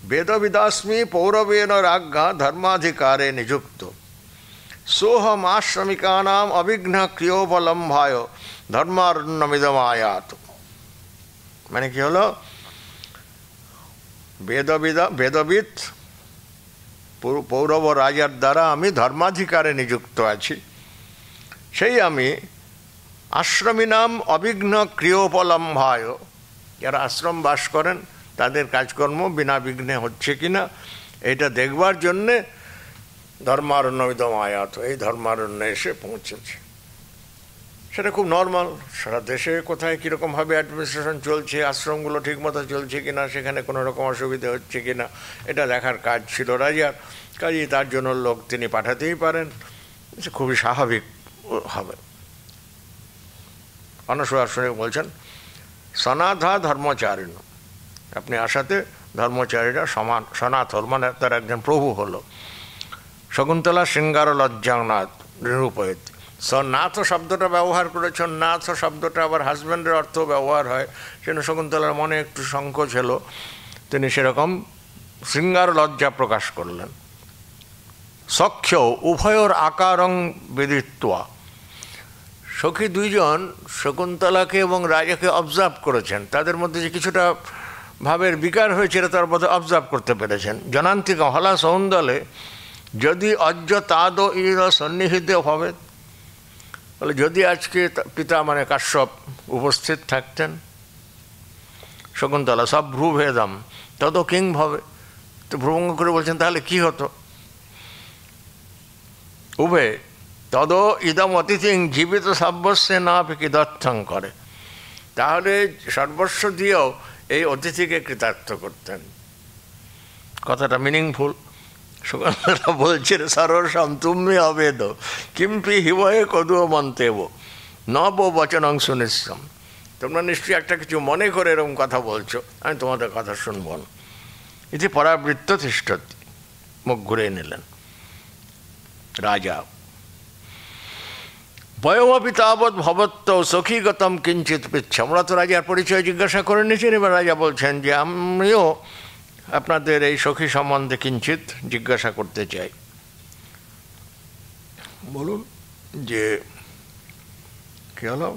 বেদবিদাস্মি পৌরবেন রাজ্ঞা ধর্মাধিকারে নিযুক্ত সোহম আশ্রমিকানাম অবিঘ্ন ক্রিয়োবলম্ভায় ধর্মারণ্যমিদমায়াত। মানে কি হলো, বেদবিদ পৌরব রাজার দ্বারা আমি ধর্মাধিকারে নিযুক্ত আছি, সেই আমি আশ্রমী নাম অবিঘ্ন ক্রিয়োপলম্ভায়, যারা আশ্রম বাস করেন তাদের কাজকর্ম বিনা বিঘ্নে হচ্ছে কিনা এটা দেখবার জন্যে ধর্মারণ্যমিদম আয়াত, এই ধর্মারণ্যে এসে পৌঁছেছে। সেটা খুব নর্মাল, সারা দেশে কোথায় কীরকমভাবে অ্যাডমিনিস্ট্রেশন চলছে, আশ্রমগুলো ঠিকমতো চলছে কিনা, সেখানে কোনো রকম অসুবিধা হচ্ছে কিনা, এটা দেখার কাজ ছিল রাজার। কাজেই তার জন্য লোক তিনি পাঠাতেই পারেন, খুবই স্বাভাবিক হবে। অনসূয়া শুনে বলছেন সনাথা ধর্মচারিণ, আপনি আসাতে ধর্মচারীরা সনাথ হল, মানে তার একজন প্রভু হলো। শকুন্তলা শৃঙ্গার লজ্জানাথ নিরূপয়িত, নাথ শব্দটা ব্যবহার করেছেন। নাথ শব্দটা আবার হাজব্যান্ডের অর্থ ব্যবহার হয়, সেজন্য শকুন্তলার মনে একটু সংকোচ হলো, তিনি সেরকম শৃঙ্গার লজ্জা প্রকাশ করলেন। সখ্য উভয়র আকারং বিদিত্বা, সখী দুইজন শকুন্তলাকে এবং রাজাকে অবজার্ভ করেছেন, তাদের মধ্যে যে কিছুটা ভাবের বিকার হয়েছে এটা তার মধ্যে অবজার্ভ করতে পেরেছেন। জনান্তিকা হলা সৌন্দলে যদি অজ্জ তাদ ইর সন্নিহিত হবে, বলে যদি আজকে পিতা মানে কাশ্যপ উপস্থিত থাকতেন, শকুন্তলা সব ভ্রুভেদম তত কিং ভবে, তো ভ্রুভঙ্গ করে বলছেন তাহলে কি হতো। উভে তদ ইদম অতিথি জীবিত সর্বস্বে না কৃতার্থং করে, তাহলে সর্বস্ব দিয়েও এই অতিথিকে কৃতার্থ করতেন। কথাটা মিনিংফুল। শকুন্তলা বলছেন সরসম তুমি অবেদ কিম্পি হিবয়ে কদুয় মন্তেব নব বচনং সুনিশ্চম, তোমরা নিশ্চয়ই একটা কিছু মনে করে এরকম কথা বলছো, আমি তোমাদের কথা শুনব না। ইতি পরাবৃত্ত তিষ্ঠতি, মুখ ঘুরে নিলেন রাজা। বয়মপি তাবৎ ভবত্ত সখীগতম কিঞ্চিত পিচ্ছা, আমরা তো রাজার পরিচয় জিজ্ঞাসা করে নিয়েছেন, এবার রাজা বলছেন যে আমিও আপনাদের এই সখী সম্বন্ধে কিঞ্চিত জিজ্ঞাসা করতে চাই। বলুন যে কি হলো।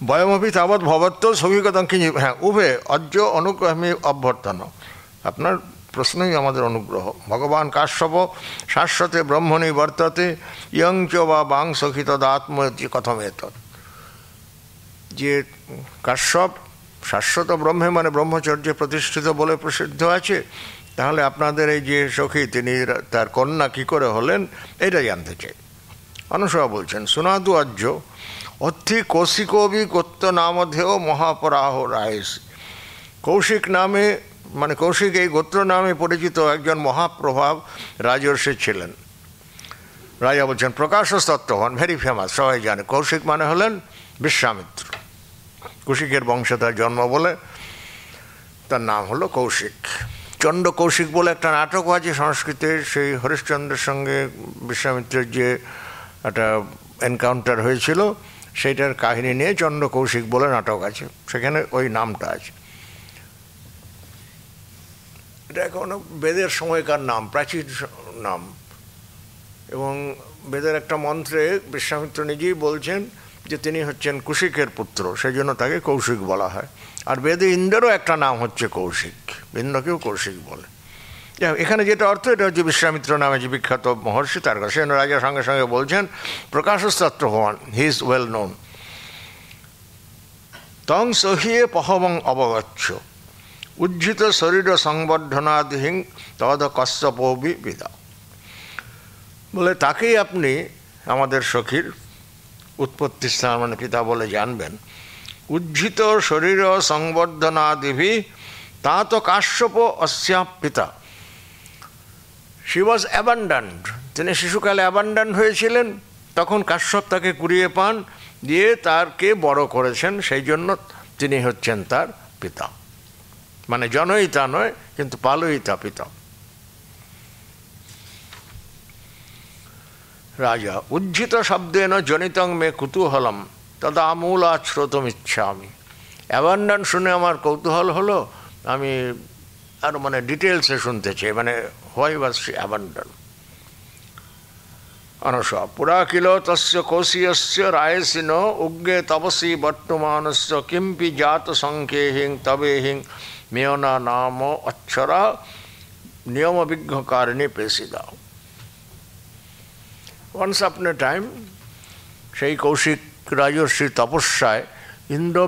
বয়মপি তাবৎ ভবত্ত সখীগতম কিঞ্চিত, হ্যাঁ উভে অজ্জ অনুগ্রহী অভ্যর্থন, আপনার প্রশ্নই আমাদের অনুগ্রহ। ভগবান কাশ্যপ শাশ্বতে ব্রহ্মণি বর্ততে ইয়ঞ্চ বা বাং সখী তদাত্ম কথম এতৎ, যে কাশ্যপ শাশ্বত ব্রহ্মে মানে ব্রহ্মচর্যে প্রতিষ্ঠিত বলে প্রসিদ্ধ আছে, তাহলে আপনাদের এই যে সখী তিনি তার কন্যা কী করে হলেন এটা জানতে চাই। অনুসূয়া বলছেন সুনাদু অজ্জ অথি কৌশিকবি গোত্র নামধেয় মহাপরাহ রায়স, কৌশিক নামে মানে কৌশিক এই গোত্র নামে পরিচিত একজন মহাপ্রভাব রাজর্ষি ছিলেন। রাজা বলছেন প্রকাশস্তত্ত্ববান, ভেরি ফেমাস, সবাই জানে। কৌশিক মানে হলেন বিশ্বামিত্র, কৌশিকের বংশে তার জন্ম বলে তার নাম হলো কৌশিক। চণ্ড কৌশিক বলে একটা নাটক আছে সংস্কৃতে, সেই হরিশ্চন্দ্রের সঙ্গে বিশ্বামিত্রের যে একটা এনকাউন্টার হয়েছিল সেইটার কাহিনী নিয়ে চণ্ড কৌশিক বলে নাটক আছে, সেখানে ওই নামটা আছে। এটা এখনো বেদের সময়কার নাম, প্রাচীন নাম, এবং বেদের একটা মন্ত্রে বিশ্বামিত্র নিজেই বলছেন যে তিনি হচ্ছেন কৌশিকের পুত্র, সেই জন্য তাকে কৌশিক বলা হয়। আর বেদে ইন্দ্রেরও একটা নাম হচ্ছে কৌশিক, ইন্দ্রকেও কৌশিক বলে। এখানে যেটা অর্থ এটা হচ্ছে বিশ্বামিত্র নামে যে বিখ্যাত মহর্ষি তার কাছে রাজা সঙ্গে সঙ্গে বলছেন প্রকাশস্তত্ত্ব ভবান, হি ইজ ওয়েল নোন। তং সহিয়ে পহবং অবগচ্ছ উজ্জিত শরীর সংবর্ধনাদিহীন তদ কশ্যপবি বিদা, বলে তাকেই আপনি আমাদের সখীর উৎপত্তি স্থান মানে পিতা বলে জানবেন। উজ্জিত শরীর সংবর্ধনাদিভি তা তো কাশ্যপ অস্যা পিতা, শি ওয়াজ অ্যাবান্ডান্ড, তিনি শিশুকালে অ্যাবান্ডান্ড হয়েছিলেন, তখন কাশ্যপ তাকে কুড়িয়ে পান, দিয়ে তারকে বড় করেছেন, সেই জন্য তিনি হচ্ছেন তার পিতা, মানে জনয়িতা নয় কিন্তু পালয়িতা পিতা। রাজা উজ্জিত শব্দেন জনিতং মে কুতূহলম তদা আমূলা শ্রোতমিচ্ছামি, অ্যাবান্ডান শুনে আমার কৌতূহল হলো, আমি আরও মানে ডিটেলসে শুনতে চাই, মানে why was she abandon. Anusuiya পুরা কিল তস্য কৌশীয়স্য রায়সিন উগ্রে তপসী বর্তমানস্য কিম্পি জাত সংখ্যেহিং তবেহিং মেয়না নাম অক্ষরা নিয়ম বিঘ্নকারিণী পেশিদা। ওয়ান্স আপন এ টাইম সেই কৌশিক রাজর্ষির তপস্যায় ইন্দ্র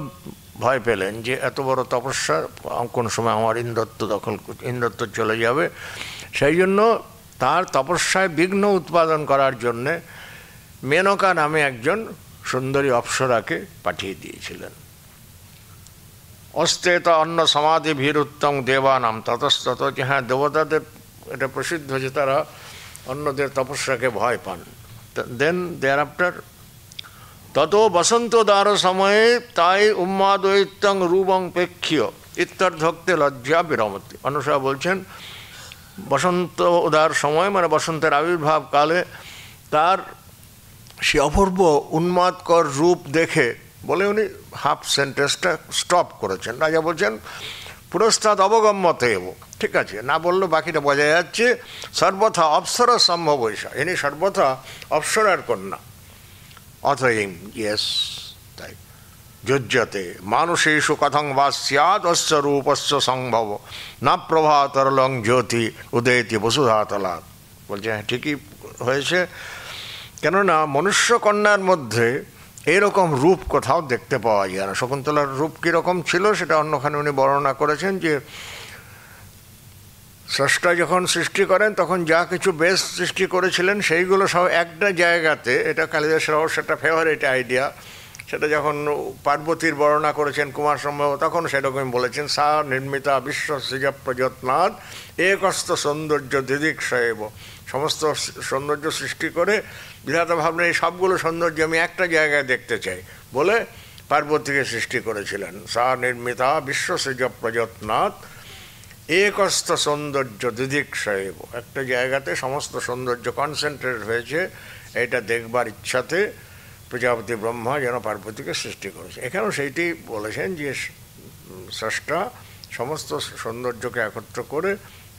ভয় পেলেন যে এত বড় তপস্যা কোন সময় আমার ইন্দ্রত্ব চলে যাবে, সেই জন্য তার তপস্যায় বিঘ্ন উৎপাদন করার জন্যে মেনকা নামে একজন সুন্দরী অপ্সরাকে পাঠিয়ে দিয়েছিলেন। অস্তেত অন্য সমাধি ভীরুত্তম দেবানাম ততস্তত, যে হ্যাঁ দেবতাদের এটা প্রসিদ্ধ যে তারা অন্যদের তপস্যাকে ভয় পান। দেন দেয়ার আফটার তত বসন্ত দ্বার সময়ে তাই উন্মাদয়িত্যং রূপং প্রেক্ষীয় ইত্যর্থক্তে লজ্জা বিরমতি। অনুসা বলছেন বসন্ত উদার সময় মানে বসন্তের আবির্ভাব কালে তার সে অপূর্ব উন্মাদকর রূপ দেখে বলে উনি হাফ সেন্টেন্সটা স্টপ করেছেন। রাজা বলছেন পুরস্তাদ অবগম্যতে এব, ঠিক আছে, না বললেও বাকিটা বোঝা যাচ্ছে। সর্বথা অপ্সরা সম্ভব ঐশা, ইনি সর্বথা অপ্সরার কন্যা। অথইম ইয়েস তাই যুজ্যতে মানুষেষু কথং বা স্যাৎ অস্য রূপস্য সম্ভব না প্রভা তরলং জ্যোতি উদয়তি বসুধাতলাৎ। বলছে হ্যাঁ ঠিকই হয়েছে, কেননা মনুষ্য কন্যার মধ্যে এরকম রূপ কোথাও দেখতে পাওয়া যায় না। শকুন্তলার রূপ কীরকম ছিল সেটা অন্যখানে উনি বর্ণনা করেছেন যে স্রষ্টা যখন সৃষ্টি করেন তখন যা কিছু বেশ সৃষ্টি করেছিলেন সেইগুলো সব একটা জায়গাতে, এটা কালিদাস রহস্য একটা ফেভারিট আইডিয়া, সেটা যখন পার্বতীর বর্ণনা করেছেন কুমার সম্ভব তখন সেরকমই বলেছেন সা নির্মিতা বিশ্ব সৃজ প্রযত্নাদ একস্ত সৌন্দর্য দিদিক্ষয়েব। সমস্ত সৌন্দর্য সৃষ্টি করে বিধাতা ভাবনা এই সবগুলো সৌন্দর্য আমি একটা জায়গায় দেখতে চাই বলে পার্বতীকে সৃষ্টি করেছিলেন। সা নির্মিতা বিশ্ব সৃজ প্রযত্নাদ একস্ত সৌন্দর্য দিদিক্ষয়েব, একটা জায়গাতে সমস্ত সৌন্দর্য কনসেন্ট্রেট হয়েছে, এটা দেখবার ইচ্ছাতে প্রজাপতি ব্রহ্মা যেন পার্বতীকে সৃষ্টি করেছে। এখানেও সেইটি বলেছেন যে স্রষ্টা সমস্ত সৌন্দর্যকে একত্র করে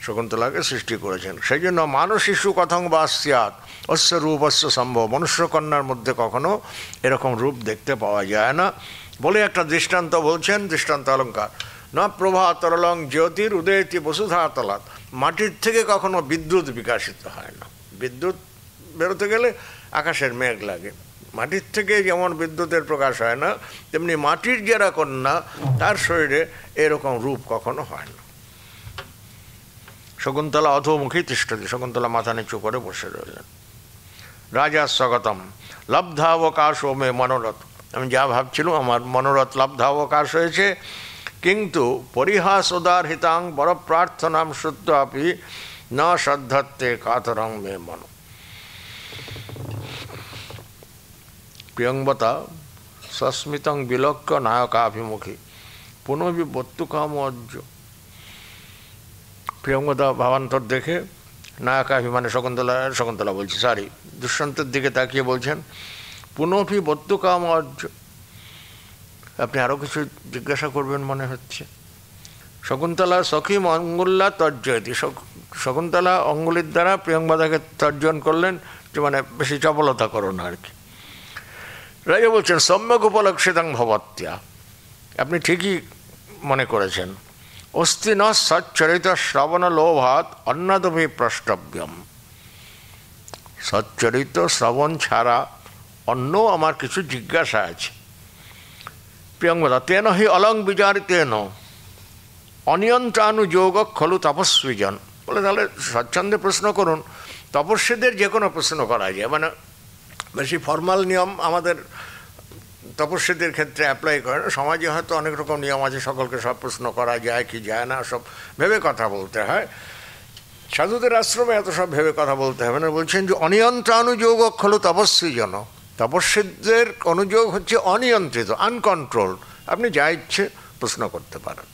শকুন্তলাকে সৃষ্টি করেছেন। সেই জন্য মানুষ শিশু কথং বা স্যাৎ অস্য রূপস্য সম্ভব, মনুষ্যকন্যার মধ্যে কখনো এরকম রূপ দেখতে পাওয়া যায় না বলে একটা দৃষ্টান্ত বলছেন, দৃষ্টান্ত অলঙ্কার। না প্রভা তরলং জ্যোতির উদয়তি বসুধাতলাৎ, মাটির থেকে কখনো বিদ্যুৎ বিকাশিত হয় না। বিদ্যুৎ বেরোতে গেলে আকাশের মেঘ লাগে, মাটির থেকে যেমন বিদ্যুতের প্রকাশ হয় না তেমনি মাটির যারা কন্যা তার শরীরে এরকম রূপ কখনো হয় না। শকুন্তলা অধোমুখী তিষ্ঠতি, শকুন্তলা মাথা নিচু করে বসে রইলেন। রাজা স্বগতম লব্ধাবকাশ ও মে মনোরথ, আমি যা ভাবছিলাম আমার মনোরথ লব্ধাবকাশ হয়েছে, কিন্তু পরিহাস উদারহিতাং বড় প্রার্থনাম শ্রুত্বাপি না শ্রদ্ধত্তে কাতরং মে মন। প্রিয়ংবতা সস্মিতং বিলক্ষ্য নায়কাভিমুখী পুনঃবি বত্তুকাম অর্য। প্রিয়ংবতা ভাবান্তর দেখে নায়কাভিমানে শকুন্তলা বলছি সরি দুষ্যন্তের দিকে তাকিয়ে বলছেন পুনঃবি বত্তুকাম অর্য, আপনি আরও কিছু জিজ্ঞাসা করবেন মনে হচ্ছে। শকুন্তলা সখী অঙ্গুল্লা তর্জয়তি, শকুন্তলা অঙ্গুলির দ্বারা প্রিয়ংবদাকে তর্জন করলেন যে মানে বেশি চপলতা করো না আর কি। রাজা বলছেন সম্যক উপলক্ষিতাং ভবত্যা, আপনি ঠিকই মনে করেছেন। অস্তি ন সচ্চরিত শ্রবণ লোভাত অন্যদপি প্রষ্টব্যম, সচ্চরিত শ্রবণ ছাড়া অন্য আমার কিছু জিজ্ঞাসা আছে। প্রিয়ংবদা তেন হি অলং বিচারিতেন অনিয়ন্ত্রানুযোগ খলু তপস্বীজন, বলে তাহলে স্বচ্ছন্দে প্রশ্ন করুন। তপস্বীদের যে কোনো প্রশ্ন করা যায়, মানে বেশি ফর্মাল নিয়ম আমাদের তপস্বীদের ক্ষেত্রে অ্যাপ্লাই করে না। সমাজে হয়তো অনেক রকম নিয়ম আছে, সকলকে সব প্রশ্ন করা যায় কি যায় না সব ভেবে কথা বলতে হয়। সাধুদের আশ্রমে এত সব ভেবে কথা বলতে হবে না। বলছেন যে অনিয়ন্ত্রানুযোগ খলু তপস্বীজন, তপস্বীদের অনুযোগ হচ্ছে অনিয়ন্ত্রিত, আনকন্ট্রোল, আপনি যা ইচ্ছে প্রশ্ন করতে পারেন।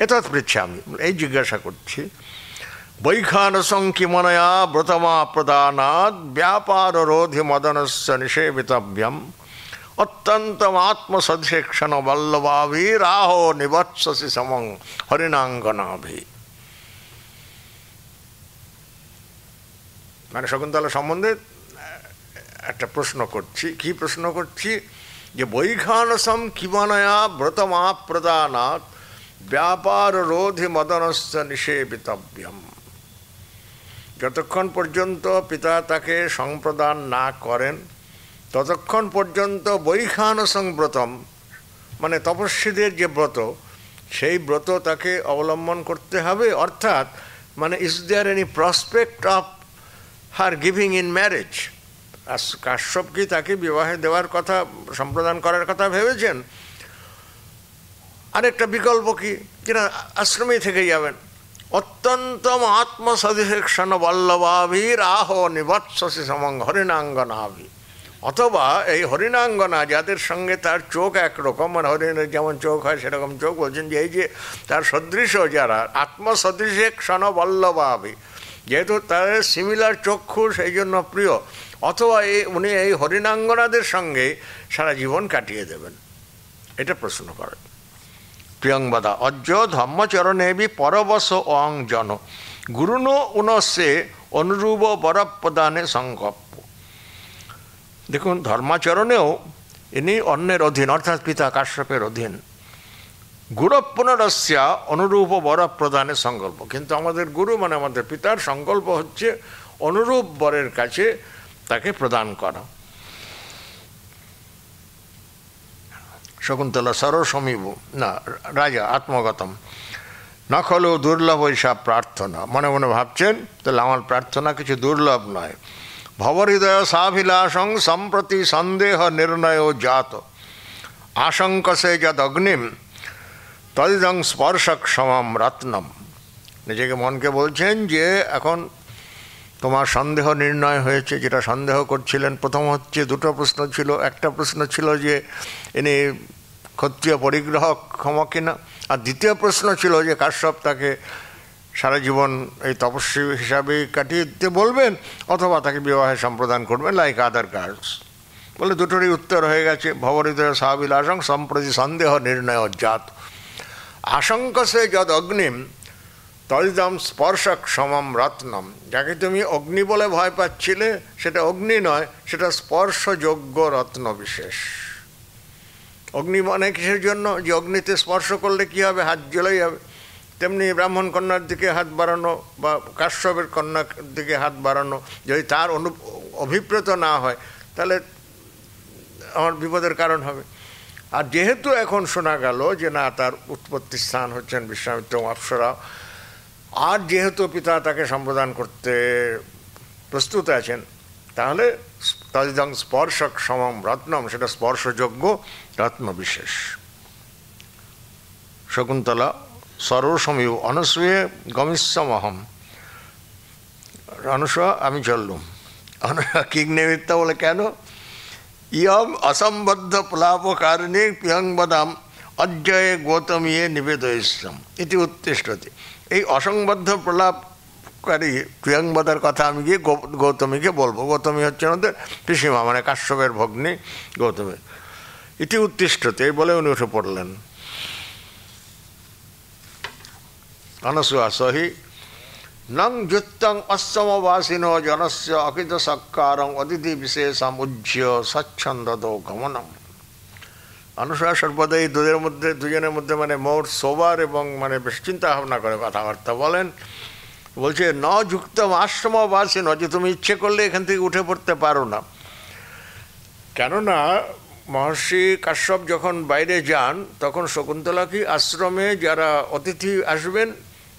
এটা পৃচ্ছামি, এই জিজ্ঞাসা করছি। বৈখানসং কিমনয়া ব্রতমা প্রদানাদ ব্যাপার রোধি মদনস্য নিষেবিতব্যম অত্যন্তম আত্মসদশেক্ষণ বল্লভাভি রাহো নিবৎসসি সমং হরিণাঙ্গনাভি। মানে শকুন্তলা সম্বন্ধে একটা প্রশ্ন করছি। কি প্রশ্ন করছি? যে বৈখানসম কিমনয়া ব্রতমা প্রদানাদ ব্যাপার রোধি মদনস্য নিষেবিতব্যম, যতক্ষণ পর্যন্ত পিতা তাকে সংপ্রদান না করেন ততক্ষণ পর্যন্ত বৈখানসং ব্রতম মানে তপস্বীদের যে ব্রত সেই ব্রত তাকে অবলম্বন করতে হবে। অর্থাৎ মানে is there any prospect of her giving in marriage? Kashyap কি তাকে বিবাহে দেওয়ার কথা, সম্প্রদান করার কথা ভেবেছেন? আরেকটা বিকল্প কি, যেটা আশ্রমেই থেকে যাবেন, অত্যন্তম আত্মসদিক্ষণ বল্লভাভীর আহ নিবৎসসি সমং হরিণাঙ্গনাভি। অথবা এই হরিণাঙ্গনা যাদের সঙ্গে তার চোখ একরকম, মানে হরিণের যেমন চোখ হয় সেরকম চোখ, বলছেন যে এই যে তার সদৃশ যারা, আত্মসদৃশে বল্লভাভি, যেহেতু তাদের সিমিলার চক্ষু সেই জন্য প্রিয়, অথবা উনি এই হরিণাঙ্গনাদের সঙ্গে সারা জীবন কাটিয়ে দেবেন, এটা প্রশ্ন করেন। প্রিয়ংবদা অজ্জ ধর্মচরণেবি পরবশ অং জন গুরুণ উনসে অনুরূপ বরপ্রদানে সংকল্প। দেখুন, ধর্মাচরণেও ইনি অন্যের অধীন, অর্থাৎ পিতা কাশ্যপের অধীন। গুরু পুনরস্যা অনুরূপ বর প্রদানের সংকল্প, কিন্তু আমাদের গুরু মানে আমাদের পিতার সংকল্প হচ্ছে অনুরূপ বরের কাছে তাকে প্রদান করা। শকুন্তলা সরসমীব না রাজা আত্মগতম না খলো দুর্লভ ঐসা প্রার্থনা, মনে মনে ভাবছেন তাহলে আমার প্রার্থনা কিছু দুর্লভ নয়। ভবহৃদয় সাভিলাষং সম্প্রতি সন্দেহ নির্ণয় জাত আশঙ্কসে যদ অগ্নিম তদিদং স্পর্শক সমম রত্নম। নিজেকে মনকে বলছেন যে এখন তোমার সন্দেহ নির্ণয় হয়েছে, যেটা সন্দেহ করছিলেন। প্রথম হচ্ছে দুটো প্রশ্ন ছিল, একটা প্রশ্ন ছিল যে ইনি ক্ষত্রিয় পরিগ্রহ ক্ষম কিনা, আর দ্বিতীয় প্রশ্ন ছিল যে কাশ্যপ তাকে সারা জীবন এই তপস্বী হিসাবে কাটিয়ে দিতে বলবেন অথবা তাকে বিবাহে সম্প্রদান করবেন, লাইক আদার কার্ডস। বলে দুটোরই উত্তর হয়ে গেছে। ভবহৃদয় সাবিলাসং সম্প্রতি সন্দেহ নির্ণয় জাত আশঙ্কসে যদ অগ্নিম তদিদম স্পর্শক সমম রত্নম। যাকে তুমি অগ্নি বলে ভয় পাচ্ছিলে সেটা অগ্নি নয়, সেটা স্পর্শযোগ্য রত্ন বিশেষ। অগ্নি মানে কিসের জন্য? যে অগ্নিতে স্পর্শ করলে কী হবে? হাত জ্বলেই যাবে। তেমনি ব্রাহ্মণ কন্যার দিকে হাত বাড়ানো বা কাশ্যপের কন্যার দিকে হাত বাড়ানো যদি তার অভিপ্রেত না হয় তাহলে আমার বিপদের কারণ হবে। আর যেহেতু এখন শোনা গেল যে না, তার উৎপত্তি স্থান হচ্ছেন বিশ্বামিত্র অপ্সরা, আর যেহেতু পিতা তাকে সম্প্রদান করতে প্রস্তুত আছেন, তাহলে তদিদং স্পর্শক সমম রত্নম, সেটা স্পর্শযোগ্য রত্ন বিশেষ। শকুন্তলা সরসমীব অনসূয়ে গমিষ্যমহম। অনুসূয়া আমি চললুম। অনুসূয়া কিং নিমিত্ত বলে কেন? ইয়ম অসম্বদ্ধ প্লাবকারিণী পিয়ংবদাম অজ্জয়ে গৌতমীয়ে নিবেদয়িষ্যম ইতি উত্তিষ্ঠতি। এই অসংবদ্ধ প্রলাপকারী প্রিয়ংবদার কথা আমি গিয়ে গৌতমীকে বলবো। গৌতমী হচ্ছেন ওদের পিসিমা, মানে কাশ্যপের ভগ্নী গৌতমী। ইতি উত্তিষ্ঠতি, এই বলে উনি উঠে পড়লেন। অনসূয়া সহি নং যুক্তং অষ্টমবাসিনো জনস্য অকিত সৎকারং অতিথি বিশেষম উজ্জ্য স্বচ্ছন্দ গমনম। অনুসূয়া সর্বদা এই দুজনের মধ্যে মানে মোট সোবার এবং মানে বেশ চিন্তা ভাবনা করে কথাবার্তা বলেন। বলছে ন যুক্তম আশ্রমবাসিনো, যে তুমি ইচ্ছে করলে এখান থেকে উঠে পড়তে পারো না। কেননা মহর্ষি কাশ্যপ যখন বাইরে যান তখন শকুন্তলাকে আশ্রমে যারা অতিথি আসবেন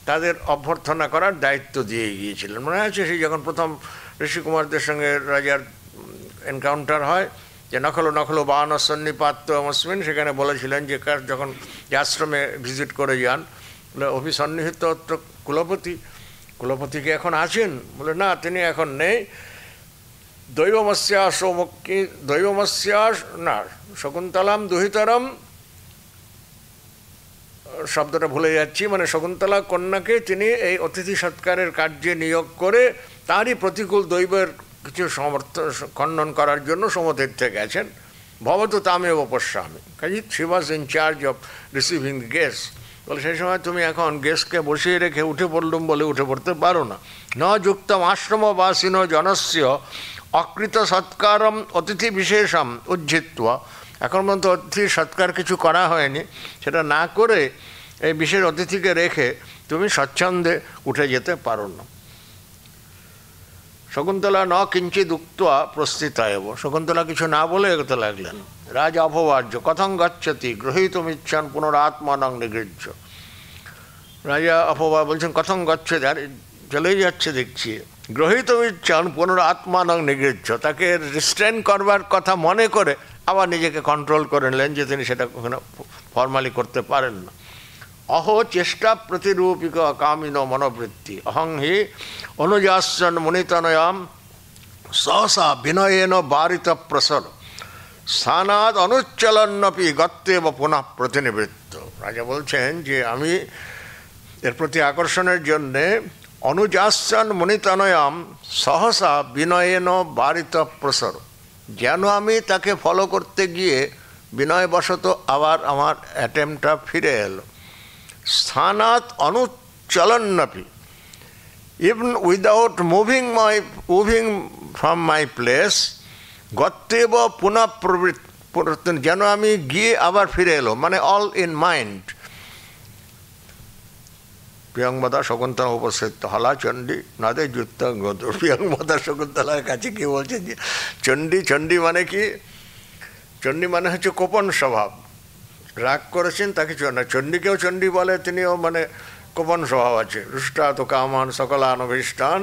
তাদের অভ্যর্থনা করার দায়িত্ব দিয়ে গিয়েছিলেন। মনে আছে সেই যখন প্রথম ঋষিকুমারদের সঙ্গে রাজার এনকাউন্টার হয়, যে নখলো নখলো বাহন সন্নিপাত্য মসমিন, সেখানে বলেছিলেন যে যখন আশ্রমে ভিজিট করে যান, বলে অভিসন্নিহিত কুলপতিকে এখন আছেন? বলে না, তিনি এখন নেই। দৈবমস্যাস না শকুন্তলাম দুহিতরম, শব্দটা ভুলে যাচ্ছি, মানে শকুন্তলা কন্যাকে তিনি এই অতিথি সৎকারের কার্যে নিয়োগ করে তারই প্রতিকূল দৈবের কিছু খণ্ডন করার জন্য সমতীর্থে গেছেন। ভবতু তামেব পশ্যামি, কাজে she was in charge of receiving guest. বলে সেই সময় তুমি এখন গেস্টকে বসিয়ে রেখে উঠে পড়লুম বলে উঠে পড়তে পারো না। ন যুক্তম আশ্রমবাসিনো জনস্য অকৃত সৎকারম অতিথি বিশেষম উজ্জিত্বা। এখন পর্যন্ত অতিথি সৎকার কিছু করা হয়নি, সেটা না করে এই বিশেষ অতিথিকে রেখে তুমি স্বচ্ছন্দে উঠে যেতে পারো না। শকুন্তলা ন কিঞ্চিৎ উক্ত্বা প্রস্থিতায়ব। শকুন্তলা কিছু না বলে এগোতে লাগলেন। রাজা অপবার্য কথং গচ্ছতি গৃহীতুমিচ্ছন পুনরাত্মানং নিগৃহ্য। রাজা অপবাদ বলছেন কথং গচ্ছতি, আর চলেই যাচ্ছে দেখছি। গৃহীতুমিচ্ছন পুনরাত্মানং নিগৃহ্য, তাকে রিস্ট্রেন করবার কথা মনে করে আবার নিজেকে কন্ট্রোল করে নিলেন যে তিনি সেটা কখনো ফর্মালি করতে পারেন না। অহ চেষ্টা প্রতিরূপিক কামিন মনোবৃত্তি অহং হি অনুজাসন মুনিতনয়াম সহসা বিনয়েন বারিত প্রসর স্থানাদ অনুচ্চলন্নপি গত্যেব পুনঃ প্রতিনিবৃত্ত। রাজা বলছেন যে আমি এর প্রতি আকর্ষণের জন্যে অনুজাসন মুনিতনয়াম সহসা বিনয়েন বারিত প্রসর, যেন আমি তাকে ফলো করতে গিয়ে বিনয়বশত আবার আমার অ্যাটেম্পটা ফিরে এলো। স্থানাত অনুচলন্নপি, even without moving from my place, গত্যেব পুনঃ প্রবৃত্তি, যেন আমি গিয়ে আবার ফিরে এলো, মানে all in mind. Priyamvada Shakuntala উপস্থিত হলা চণ্ডী নাদে যুক্ত গোত্র। প্রিয়ংবদা শকুন্তলার কাছে কি বলছেন যে চণ্ডী, চণ্ডী মানে কি? চণ্ডী মানে হচ্ছে কোপন স্বভাব। রাগ করেছেন তাকে চণ্ডীকেও চণ্ডী বলে, তিনিও মানে কোপন স্বভাব আছে। রুষ্টাত কামান সকলানভীষ্টান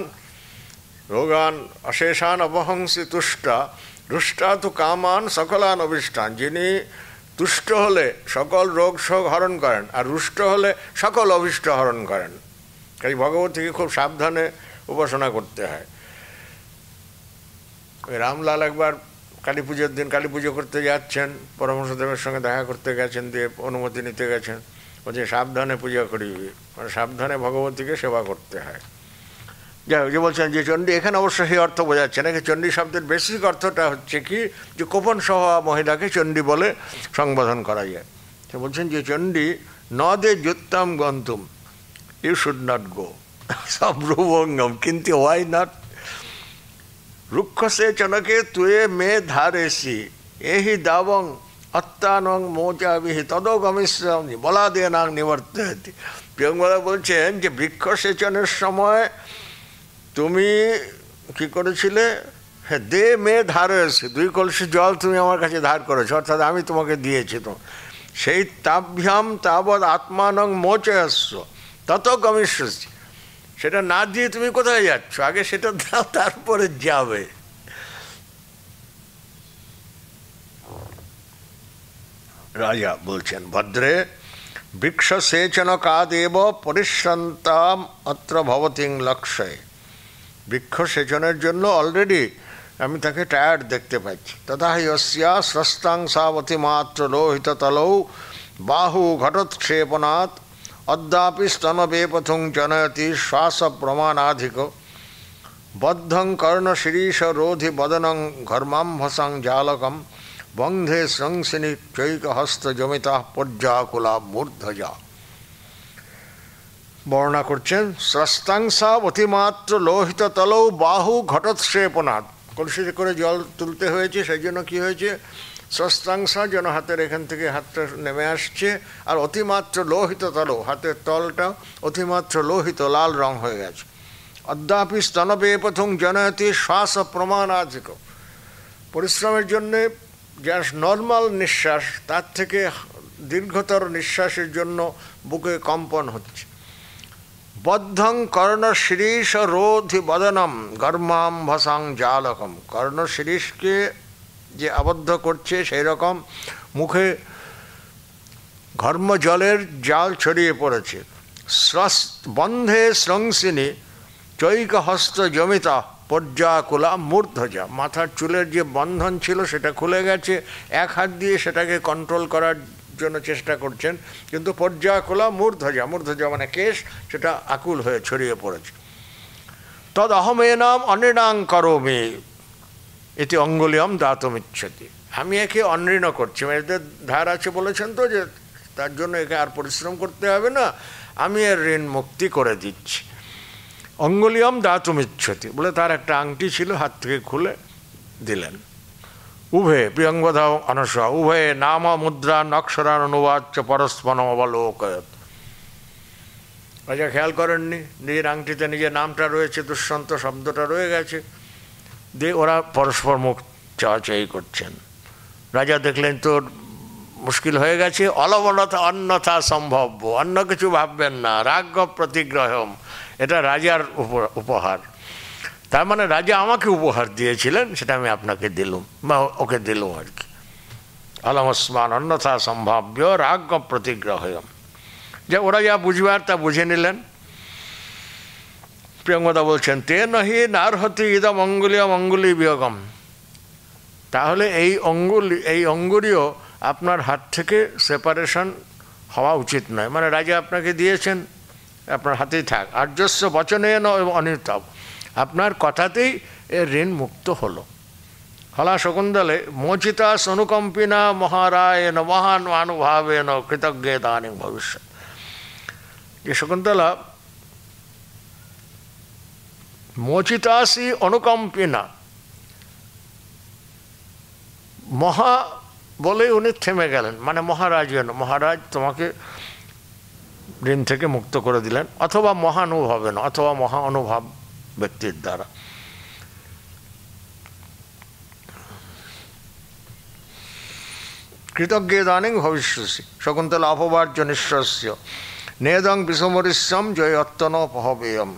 রোগান অশেষান অপহংসি তুষ্টা রুষ্টাত কামান সকলানভীষ্টান, যিনি তুষ্ট হলে সকল রোগ শোক হরণ করেন, আর রুষ্ট হলে সকল অভীষ্ট হরণ করেন। এই ভগবতীকে খুব সাবধানে উপাসনা করতে হয়। ওই রামলাল একবার কালী পুজোর দিন কালী পুজো করতে যাচ্ছেন, পরমহংসদেবের সঙ্গে দেখা করতে গেছেন, দিয়ে অনুমতি নিতে গেছেন, বলছে সাবধানে পূজা করিবি, মানে সাবধানে ভগবতীকে সেবা করতে হয়। যাই হোক, যে বলছেন যে চণ্ডী, এখানে অবশ্য সেই অর্থ বোঝাচ্ছে না। চণ্ডী শব্দের বেসিক অর্থটা হচ্ছে কি, যে কোপন স্বভাব মহিলাকে চণ্ডী বলে সম্বোধন করা যায়। সে বলছেন যে চণ্ডী নদে যুত্তাম গন্তুম, ইউ শুড নট গো সব্রুভঙ্গম, কিন্তু ওয়াই নট? রুক্ষ সে চনকে তুয়ে মে ধারেসি এহি দাবং অত্যানং মোচাবিহি তদো গমিষ্যামি বলা দিয়ে নাং নিবর্তয়তি। প্রিয়ঙ্গলা বলছেন যে বৃক্ষ সেচনের সময় তুমি কি করেছিলে? হ্যাঁ, দে মে ধারেসি, 2 কলসি জল তুমি আমার কাছে ধার করেছো, অর্থাৎ আমি তোমাকে দিয়েছি। তো সেই তাভ্যাম তাবৎ আত্মানং মোচয়স্য তত গমিষ্যসি, সেটা না দিয়ে তুমি কোথায় যাচ্ছ? আগে সেটা দাও, তারপরে যাবে। রাজা বলছেন ভদ্রে বৃক্ষ সেচন কাদেব পরিশ্রান্তাম অত্র ভবতিং লক্ষ্যে। বৃক্ষ সেচনের জন্য অলরেডি আমি তাকে টায়ার্ড দেখতে পাচ্ছি। তথা ইয়স্যা স্রস্তাংসাবতী মাত্র লোহিত তলৌ বাহু ঘটোৎক্ষেপনাৎ অদ্যাপি স্তনবেপথুং জনয়তি শ্বাস প্রমাণাধিক বদ্ধং কর্ণশিরীশ রোধি বদনং ঘর্মাম্ভসং জালকম বন্ধে শ্রংসিনী চৈকহস্ত জমিতা পর্যাকুলা মূর্ধজা। বর্ণনা করছেন স্রস্তাংসা অতিমাত্র লোহিত তলৌ বাহু ঘটোৎক্ষেপনাৎ, কলসিতে করে জল তুলতে হয়েছে, সেই জন্য কী হয়েছে? স্রস্তাংসা, যেন হাতের এখান থেকে হাতটা নেমে আসছে, আর অতিমাত্র লোহিত তল, হাতের তলটা অতিমাত্র লোহিত লাল রং হয়ে গেছে। অদ্যাপি স্তনবে প্রথম জনয়তি শ্বাস প্রমাণাধিক, পরিশ্রমের জন্যে যা নর্মাল নিঃশ্বাস তার থেকে দীর্ঘতর নিঃশ্বাসের জন্য বুকে কম্পন হচ্ছে। বদ্ধং কর্ণশিরীষ রোধি বদনম গর্মাম্ভসাং জালকম, কর্ণশিরীষকে যে আবদ্ধ করছে সেই রকম মুখে ঘর্মজলের জাল ছড়িয়ে পড়েছে। বন্ধে শ্রংসিনী চৈকহস্ত জমিতা পর্যাকুলা মূর্ধজা, মাথার চুলের যে বন্ধন ছিল সেটা খুলে গেছে, এক হাত দিয়ে সেটাকে কন্ট্রোল করার জন্য চেষ্টা করছেন, কিন্তু পর্যাকুলা মূর্ধজা, মূর্ধজা মানে কেশ, সেটা আকুল হয়ে ছড়িয়ে পড়েছে। তদ অহমেনাম অনৃণাং করোমি এটি অঙ্গুলিয়ম দাতুমিচ্ছতি, আমি একে অনৃণ করছি, এদের ধার আছে বলেছেন তো যে তার জন্য একে আর পরিশ্রম করতে হবে না, আমি এর ঋণ মুক্তি করে দিচ্ছি। অঙ্গুলিয়ম দাতুমিচ্ছতি বলে তার একটা আংটি ছিল, হাত থেকে খুলে দিলেন। উভে প্রিয়ঙ্গদা অনসা উভয়ে নাম মুদ্রা নক্ষরান অনুবাচ্য পরস্পর অবলোকয়ত। রাজা খেয়াল করেননি, নিজের আংটিতে নিজের নামটা রয়েছে, দুষ্যন্ত শব্দটা রয়ে গেছে, দিয়ে ওরা পরস্পর মুখ চাওয়াচাই করছেন। রাজা দেখলেন তো মুশকিল হয়ে গেছে, অলবনতা অন্যথা সম্ভব্য, অন্য কিছু ভাববেন না, রাজ্ঞ প্রতিগ্রহম, এটা রাজার উপহার। তার মানে রাজা আমাকে উপহার দিয়েছিলেন, সেটা আমি আপনাকে দিলুম বা ওকে দিলুম আর কি। अलमस्मान अन्यथा संभाव्य राग प्रतिग्रहयम। যে ওরা যা বুঝবার তা বুঝে নিলেন। প্রিয়ঙ্গদা বলছেন তে নহি নারহতি ইদম অঙ্গুলিয়ম অঙ্গুলি বিয়োগম। তাহলে এই অঙ্গুলিও আপনার হাত থেকে সেপারেশন হওয়া উচিত নয়। মানে রাজা আপনাকে দিয়েছেন, আপনার হাতেই থাক। আর্যস্য বচনেন অনিতব, আপনার কথাতেই এর ঋণ মুক্ত হলো। হলা শকুন্তলে মোচিতা অনুকম্পিনা মহারায়েন মহান অনুভাবেন কৃতজ্ঞ দানি ভবিষ্যৎ। যে শকুন্তলা মোচিতাসি অনুকম্পিনা, মহা বলে উনি থেমে গেলেন, মানে মহারাজ মহারাজ তোমাকে ঋণ থেকে মুক্ত করে দিলেন, অথবা মহানুভবেন, অথবা মহা অনুভব ব্যক্তির দ্বারা। কৃতজ্ঞ দানিং ভবিষ্যসি শকুন্তলা অপবার্য নিঃশ্বাস্য নেদং বিষমরিষ্যম জয়ত্তন পহবেয়ম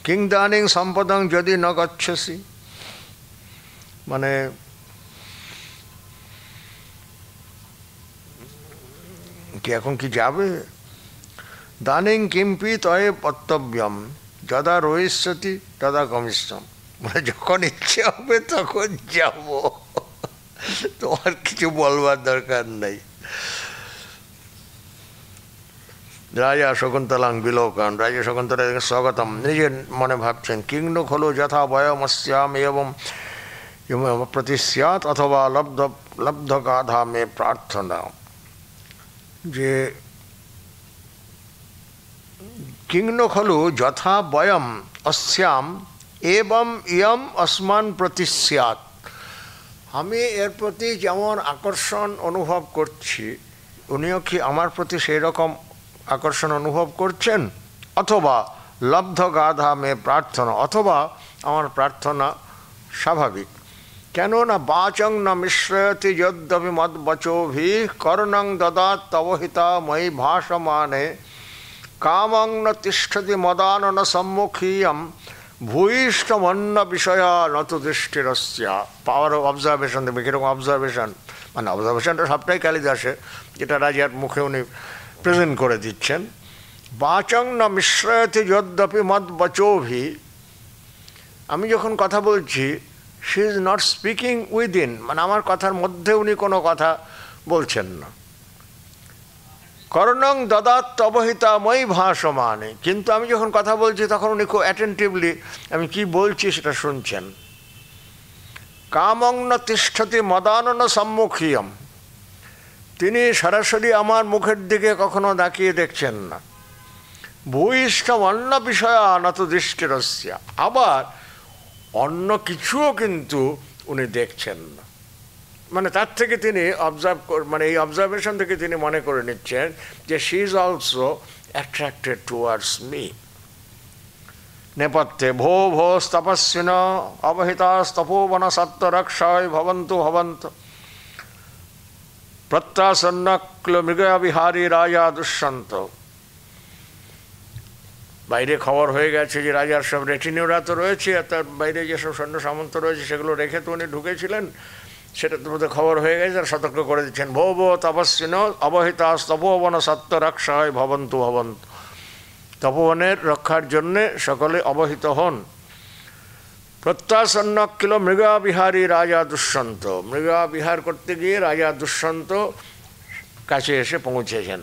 কিং দানিং সম্পদং যদি ন গচ্ছসি। মানে কি এখন কি যাবে? দানিং কিম্পি তয়ে পত্তব্যম যদা রহিষ্যতি তদা গমিষ্যম। মানে যখন ইচ্ছে হবে তখন যাব, তোমার কিছু বলবার দরকার নেই। রাজা শকুন্তলাং বিলোকান, রাজা শকুন্তলা স্বাগতম, নিজের মনে ভাবছেন কিংনু খলু যথা বয়মস্যাম এবং প্রতি স্যাৎ অথবা লব্ধ গাধা মে প্রার্থনা। যে কিংনু খলু যথা বয়ম অস্যাম এবং ইয়ম আসমান প্রতি স্যাৎ। আমি এর প্রতি যেমন আকর্ষণ অনুভব করছি, উনিও কি আমার প্রতি সেই রকম আকর্ষণ অনুভব করছেন? অথবা লব্ধ গাধা মে প্রার্থনা, অথবা আমার প্রার্থনা স্বাভাবিক। কেননা বাচং না মিশ্রয়তি যদ্যপি মদ্বচোভি কর্ণং দদাত তবহিতা ময়ি ভাসমানে কামং ন তিষ্ঠতি মদানন সম্মুখীয়ম ভূয়িষ্ঠমন্ন বিষয়া নত দৃষ্টিরস্যা। পাওয়ার অফ অবজারভেশন দেবে, কীরকম অবজারভেশন, মানে অবজারভেশনটা সবটাই কালিদাসে, যেটা রাজার মুখে উনি প্রেজেন্ট করে দিচ্ছেন। বাচং না মিশ্রয়তি যদ্যপি মদ্বচোভি, আমি যখন কথা বলছি she is not speaking within, মানে আমার কথার মধ্যে উনি কোনো কথা বলছেন না। কর্ণং দদাত তবহিতা মই ভাসমানে, কিন্তু আমি যখন কথা বলছি তখন উনি খুব অ্যাটেন্টিভলি আমি কি বলছি সেটা শুনছেন। কামং ন তিষ্ঠতি মদানন সম্মুখীয়ম, তিনি সরাসরি আমার মুখের দিকে কখনো তাকিয়ে দেখছেন না। ভূয়িষ্ঠম অন্য বিষয়া নত দৃষ্টিরস্যা, আবার অন্য কিছুও কিন্তু উনি দেখছেন না। মানে তার থেকে তিনি মানে এই অবজারভেশন থেকে তিনি মনে করে নিচ্ছেন যে she is also attracted towards me. নেপথ্যে ভো ভো তপস্বিন অবহিতাস্তপোবন সত্ত্বরক্ষায় ভবন্তু ভবন্ত প্রত্যাসন্নক্ল মৃগবিহারী রাজা দুষ্যন্ত। বাইরে খবর হয়ে গেছে যে রাজার সব রেটিনিউরা তো রয়েছে, আর তার বাইরে যেসব সৈন্য সামন্ত রয়েছে সেগুলো রেখে তো উনি ঢুকেছিলেন, সেটা তো বোধহয় খবর হয়ে গেছে। আর সতর্ক করে দিচ্ছেন ভো ভো তপস্বিন অবহিতাস তপোবন সত্য রক্ষায় ভবন্তু ভবন্ত, তপোবনের রক্ষার জন্যে সকলে অবহিত হন। প্রত্যাসন্ন কিল মৃগাবিহারী রাজা দুষ্যন্ত, মৃগা বিহার করতে গিয়ে রাজা দুষ্যন্ত কাছে এসে পৌঁছেছেন।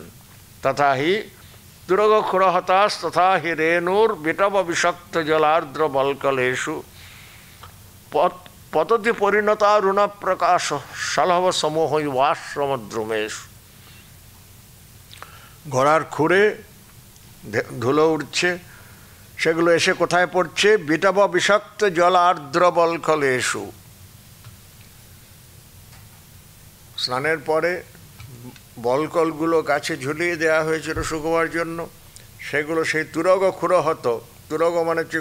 তথা হি দুরগ খুরহতাস তথা হি রেণুর বিটব বিষক্ত জলার্দ্র বলকলেষু পততি পরিণতা রুণ প্রকাশ সলভ সমূহ বাশ্রমদ্রুমেষু। ঘোড়ার খুরে ধুলো উঠছে, সেগুলো এসে কোথায় পড়ছে? বিটব বিষাক্ত জল আর্দ্র বলকলেষু। স্নানের পরে বলকলগুলো গাছে ঝুলিয়ে দেওয়া হয়েছিল শুকোবার জন্য, সেগুলো সেই তুরগ খুঁড়ো হতো। তুরগ মানে হচ্ছে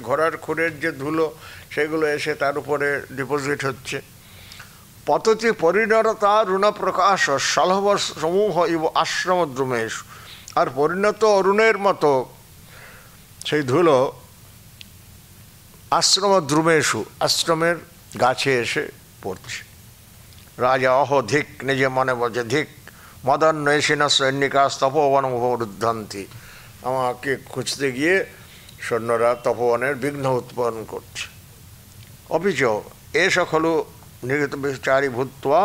ঘোড়ার খুরের যে ধুলো, সেগুলো এসে তার উপরে ডিপোজিট হচ্ছে। পততি পরিণতা রুণ প্রকাশ সলভ সমূহ ইব আশ্রম দ্রুমেশ, আর পরিণত অরুণের মতো সেই ধুলো আশ্রম দ্রুমেশু, আশ্রমের গাছে এসে পড়ছে। রাজা অহ ধিক, নিজে মনে বলছে ধিক, মদন্বেষিণ সৈনিকা তপোবন উপরুদ্ধন্তি, আমাকে খুঁজতে গিয়ে সৈন্যরা তপোবনের বিঘ্ন উৎপন্ন করছে। অপিচ এস খলু নিগত বিচারী ভূত্বা,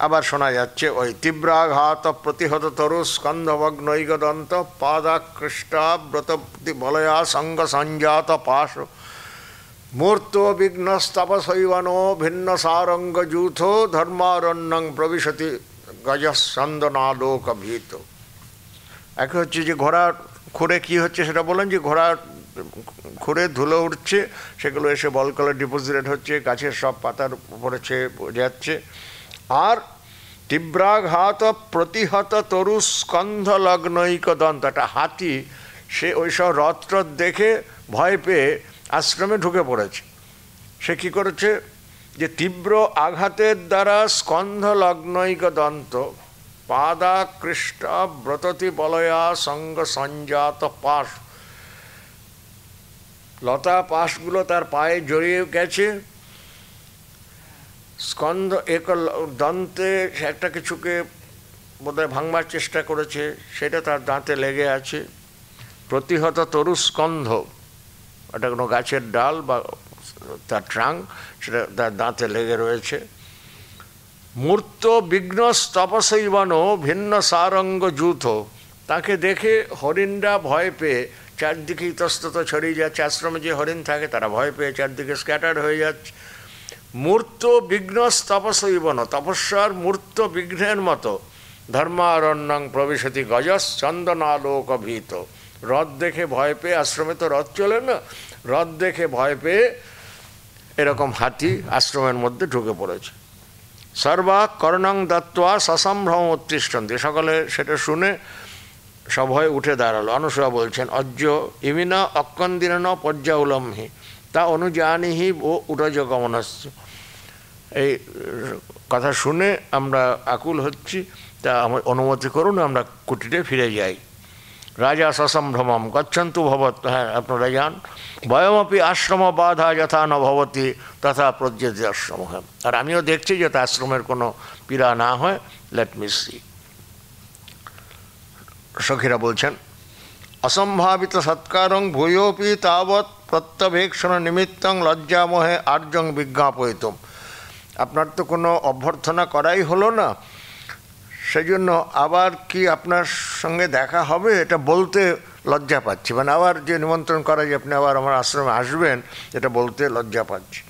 আবার শোনা যাচ্ছে ওই তীব্রাঘাত প্রতিহত তরু স্কন্ধভগ্নৈকদন্ত পাদাকৃষ্টাব্রত বলয়া সঙ্গ সঞ্জাত পাশ মূর্ত বিঘ্নস্তপসৈবনো ভিন্ন সারঙ্গ যূথো ধর্মারণ্যং প্রবিশতি গজস্কন্দনালোক ভীত। একে হচ্ছে যে ঘোড়া খুঁড়ে কী হচ্ছে সেটা বলেন, যে ঘোড়া খুঁড়ে ধুলো উঠছে, সেগুলো এসে বলকলে ডিপোজিট হচ্ছে, গাছের সব পাতার উপরে ছেয়ে যাচ্ছে। আর তীব্রাঘাত প্রতিহত তরু স্কন্ধ লগ্নৈক দন্ত, একটা হাতি, সে ওইসব রথ দেখে ভয় পেয়ে আশ্রমে ঢুকে পড়েছে। সে কি করেছে, যে তীব্র আঘাতের দ্বারা স্কন্ধ লগ্নৈক দন্ত পাদাকৃষ্ট ব্রততি বলয়া সঙ্গ সঞ্জাত পাশ, লতা পাশগুলো তার পায়ে জড়িয়ে গেছে। স্কন্ধ এক দন্তে একটা কিছুকে বোধহয় ভাঙবার চেষ্টা করেছে, সেটা তার দাঁতে লেগে আছে। প্রতিহত তরু স্কন্ধ, এটা কোনো গাছের ডাল বা তার ট্রাঙ্ক, সেটা তার দাঁতে লেগে রয়েছে। মূর্ত বিঘ্ন স্তপসৈবন ভিন্ন সারঙ্গ যূথ, তাকে দেখে হরিণরা ভয় পেয়ে চারদিকে ইতস্তত ছড়িয়ে যাচ্ছে। আশ্রমে যে হরিণ থাকে তারা ভয় পেয়ে চারদিকে স্ক্যাটার্ড হয়ে যাচ্ছে। মূর্ত বিঘ্ন তপসৈবন, তপস্যার মূর্ত বিঘ্নের মতো ধর্মারণ্যং প্রবিশতি গজস চন্দনালোক ভীত, রথ দেখে ভয় পেয়ে, আশ্রমে তো রথ চলে না, রথ দেখে ভয় পেয়ে এরকম হাতি আশ্রমের মধ্যে ঢুকে পড়েছে। সর্বা কর্ণং দত্ত্বা সসম্ভ্রম উত্তিষ্ঠন্তি, সকলে সেটা শুনে সভয়ে উঠে দাঁড়ালো। অনুসূয়া বলছেন অজ্জ ইমিনা অক্কন্দিন পর্যাউলম্হি তা অনুজানিহি ও উটজ গমনস্য, এই কথা শুনে আমরা আকুল হচ্ছি, তা আমার অনুমতি করুন আমরা কুটিরে ফিরে যাই। রাজা সসম্ভ্রমম গচ্ছন্তু ভবত, হ্যাঁ আপনারা যান। বয়মপি আশ্রম বাধা যথা ন ভবতি তথা প্রজ্যতি আশ্রম, আর আমিও দেখছি যাতে আশ্রমের কোনো পীড়া না হয়, লেট মি সি। সখীরা বলছেন অসম্ভাবিত সৎকারং ভূয়োপি তাবৎ প্রত্যবেক্ষণ নিমিত্তং লজ্জামহে আর্যং বিজ্ঞাপয়িতুম, আপনার তো কোনো অভ্যর্থনা করাই হলো না, সেই জন্য আবার কি আপনার সঙ্গে দেখা হবে এটা বলতে লজ্জা পাচ্ছি, মানে আবার যে নিমন্ত্রণ করা যে আপনি আবার আমার আশ্রমে আসবেন এটা বলতে লজ্জা পাচ্ছি।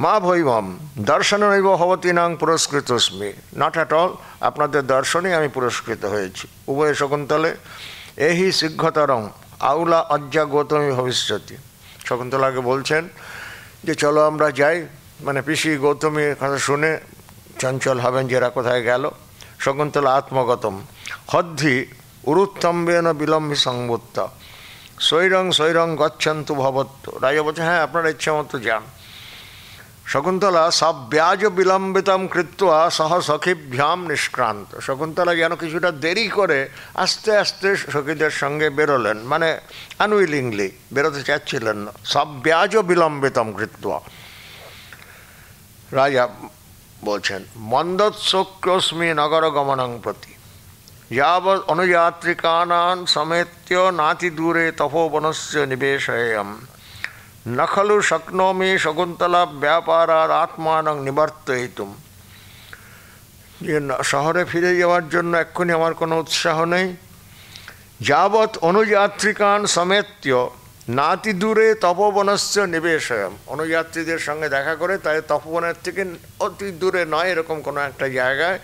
মা ভৈবম দর্শনৈব ভবতীনাং পুরস্কৃতস্মি, নট অ্যাট অল, আপনাদের দর্শনে আমি পুরস্কৃত হয়েছি। উভয় শকুন্তলে এহি শীঘ্রতরং আউলা অজ্জা গৌতমী ভবিষ্যতি, শকুন্তলাকে বলছেন যে চলো আমরা যাই, মানে পিসি গৌতমীর কথা শুনে চঞ্চল হবেন যে এরা কোথায় গেল। শকুন্তলা আত্মগতম হদ্ধি উরুত্তম্বেন বিলম্বী সংবুত্ত সৈরং সৈরং গচ্ছন্তু ভবত্ত, রাজা বলছে হ্যাঁ আপনারা ইচ্ছা মতো যান। শকুন্তলা সব ব্যাজ বিলম্বিতম কৃত্বা সহ সখীভ্যাম নিষ্ক্রান্ত, শকুন্তলা যেন কিছুটা দেরি করে আস্তে আস্তে সখীদের সঙ্গে বেরোলেন, মানে আনউইলিংলি বেরোতে চাচ্ছিলেন না। সব ব্যাজ বিলম্বিতম কৃত্বা, রাজা বলছেন মন্দোৎসুক্রস্মি নগর গমনং প্রতি যাবৎ অনুযাত্রিকানান সমেত্য নাতি দূরে তপোবনস্য নিবেশয়ম ন খলু শক্নোমি শকুন্তলা ব্যাপারার আত্মানং নিবর্তয়িতুম, যে শহরে ফিরে যাওয়ার জন্য এক্ষুনি আমার কোনো উৎসাহ নেই। যাবৎ অনুযাত্রিকান সমেত্য নাতি দূরে তপোবনস্য নিবেশয়ম, অনুযাত্রীদের সঙ্গে দেখা করে তাই তপোবনের থেকে অতি দূরে নয় এরকম কোনো একটা জায়গায়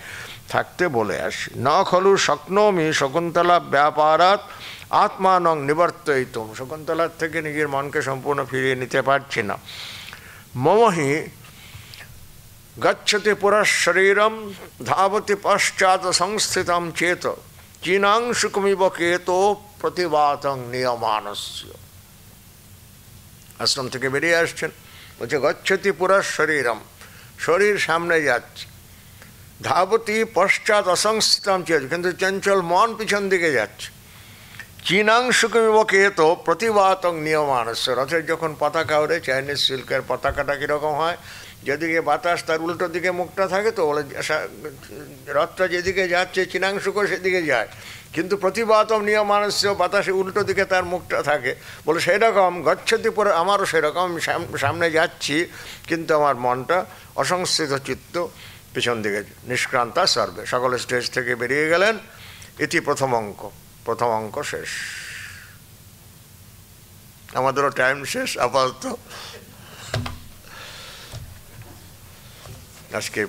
থাকতে বলে আসি। ন খলু শক্নোমি শকুন্তলা ব্যাপারাত আত্মানং নিবর্তয়িতুম, শকুন্তলার থেকে নিজের মনকে সম্পূর্ণ ফিরিয়ে নিতে পারছি না। মমহি গচ্ছতি পুরঃ শরীরম ধাবতি পশ্চাৎ সংস্থিতম চেত চীনাংশুকমিব কেতো প্রতিবাতং নিয়মানস্য, আশ্রম থেকে বেরিয়ে আসছেন, বলছে গচ্ছতি পুরঃ শরীরম, শরীর সামনে যাচ্ছে, ধাবতি পশ্চাৎ অসংস্থিতম চেত, কিন্তু চঞ্চল মন পিছন দিকে যাচ্ছে। চীনাংশুকমিব কেতো প্রতিবাতং নিয়মানস্য, রথের যখন পতাকা ওড়ে, চাইনিজ সিল্কের পতাকাটা কীরকম হয়, যেদিকে বাতাস তার উল্টো দিকে মুখটা থাকে, তো বলে রথটা যেদিকে যাচ্ছে চিনাংশুকও সেদিকে যায়, কিন্তু প্রতিবাতম নিয়মানস্য, বাতাসে উল্টো দিকে তার মুখটা থাকে। বলে সেরকম গচ্ছতি পরে, আমারও সেরকম, আমি সামনে যাচ্ছি কিন্তু আমার মনটা অসংস্থিত চিত্ত পিছন দিকে, নিষ্ক্রান্তা সর্বে। সকলে স্টেজ থেকে বেরিয়ে গেলেন। এটি প্রথম অঙ্ক শেষ। আমাদেরও টাইম শেষ আপাতত, আজকে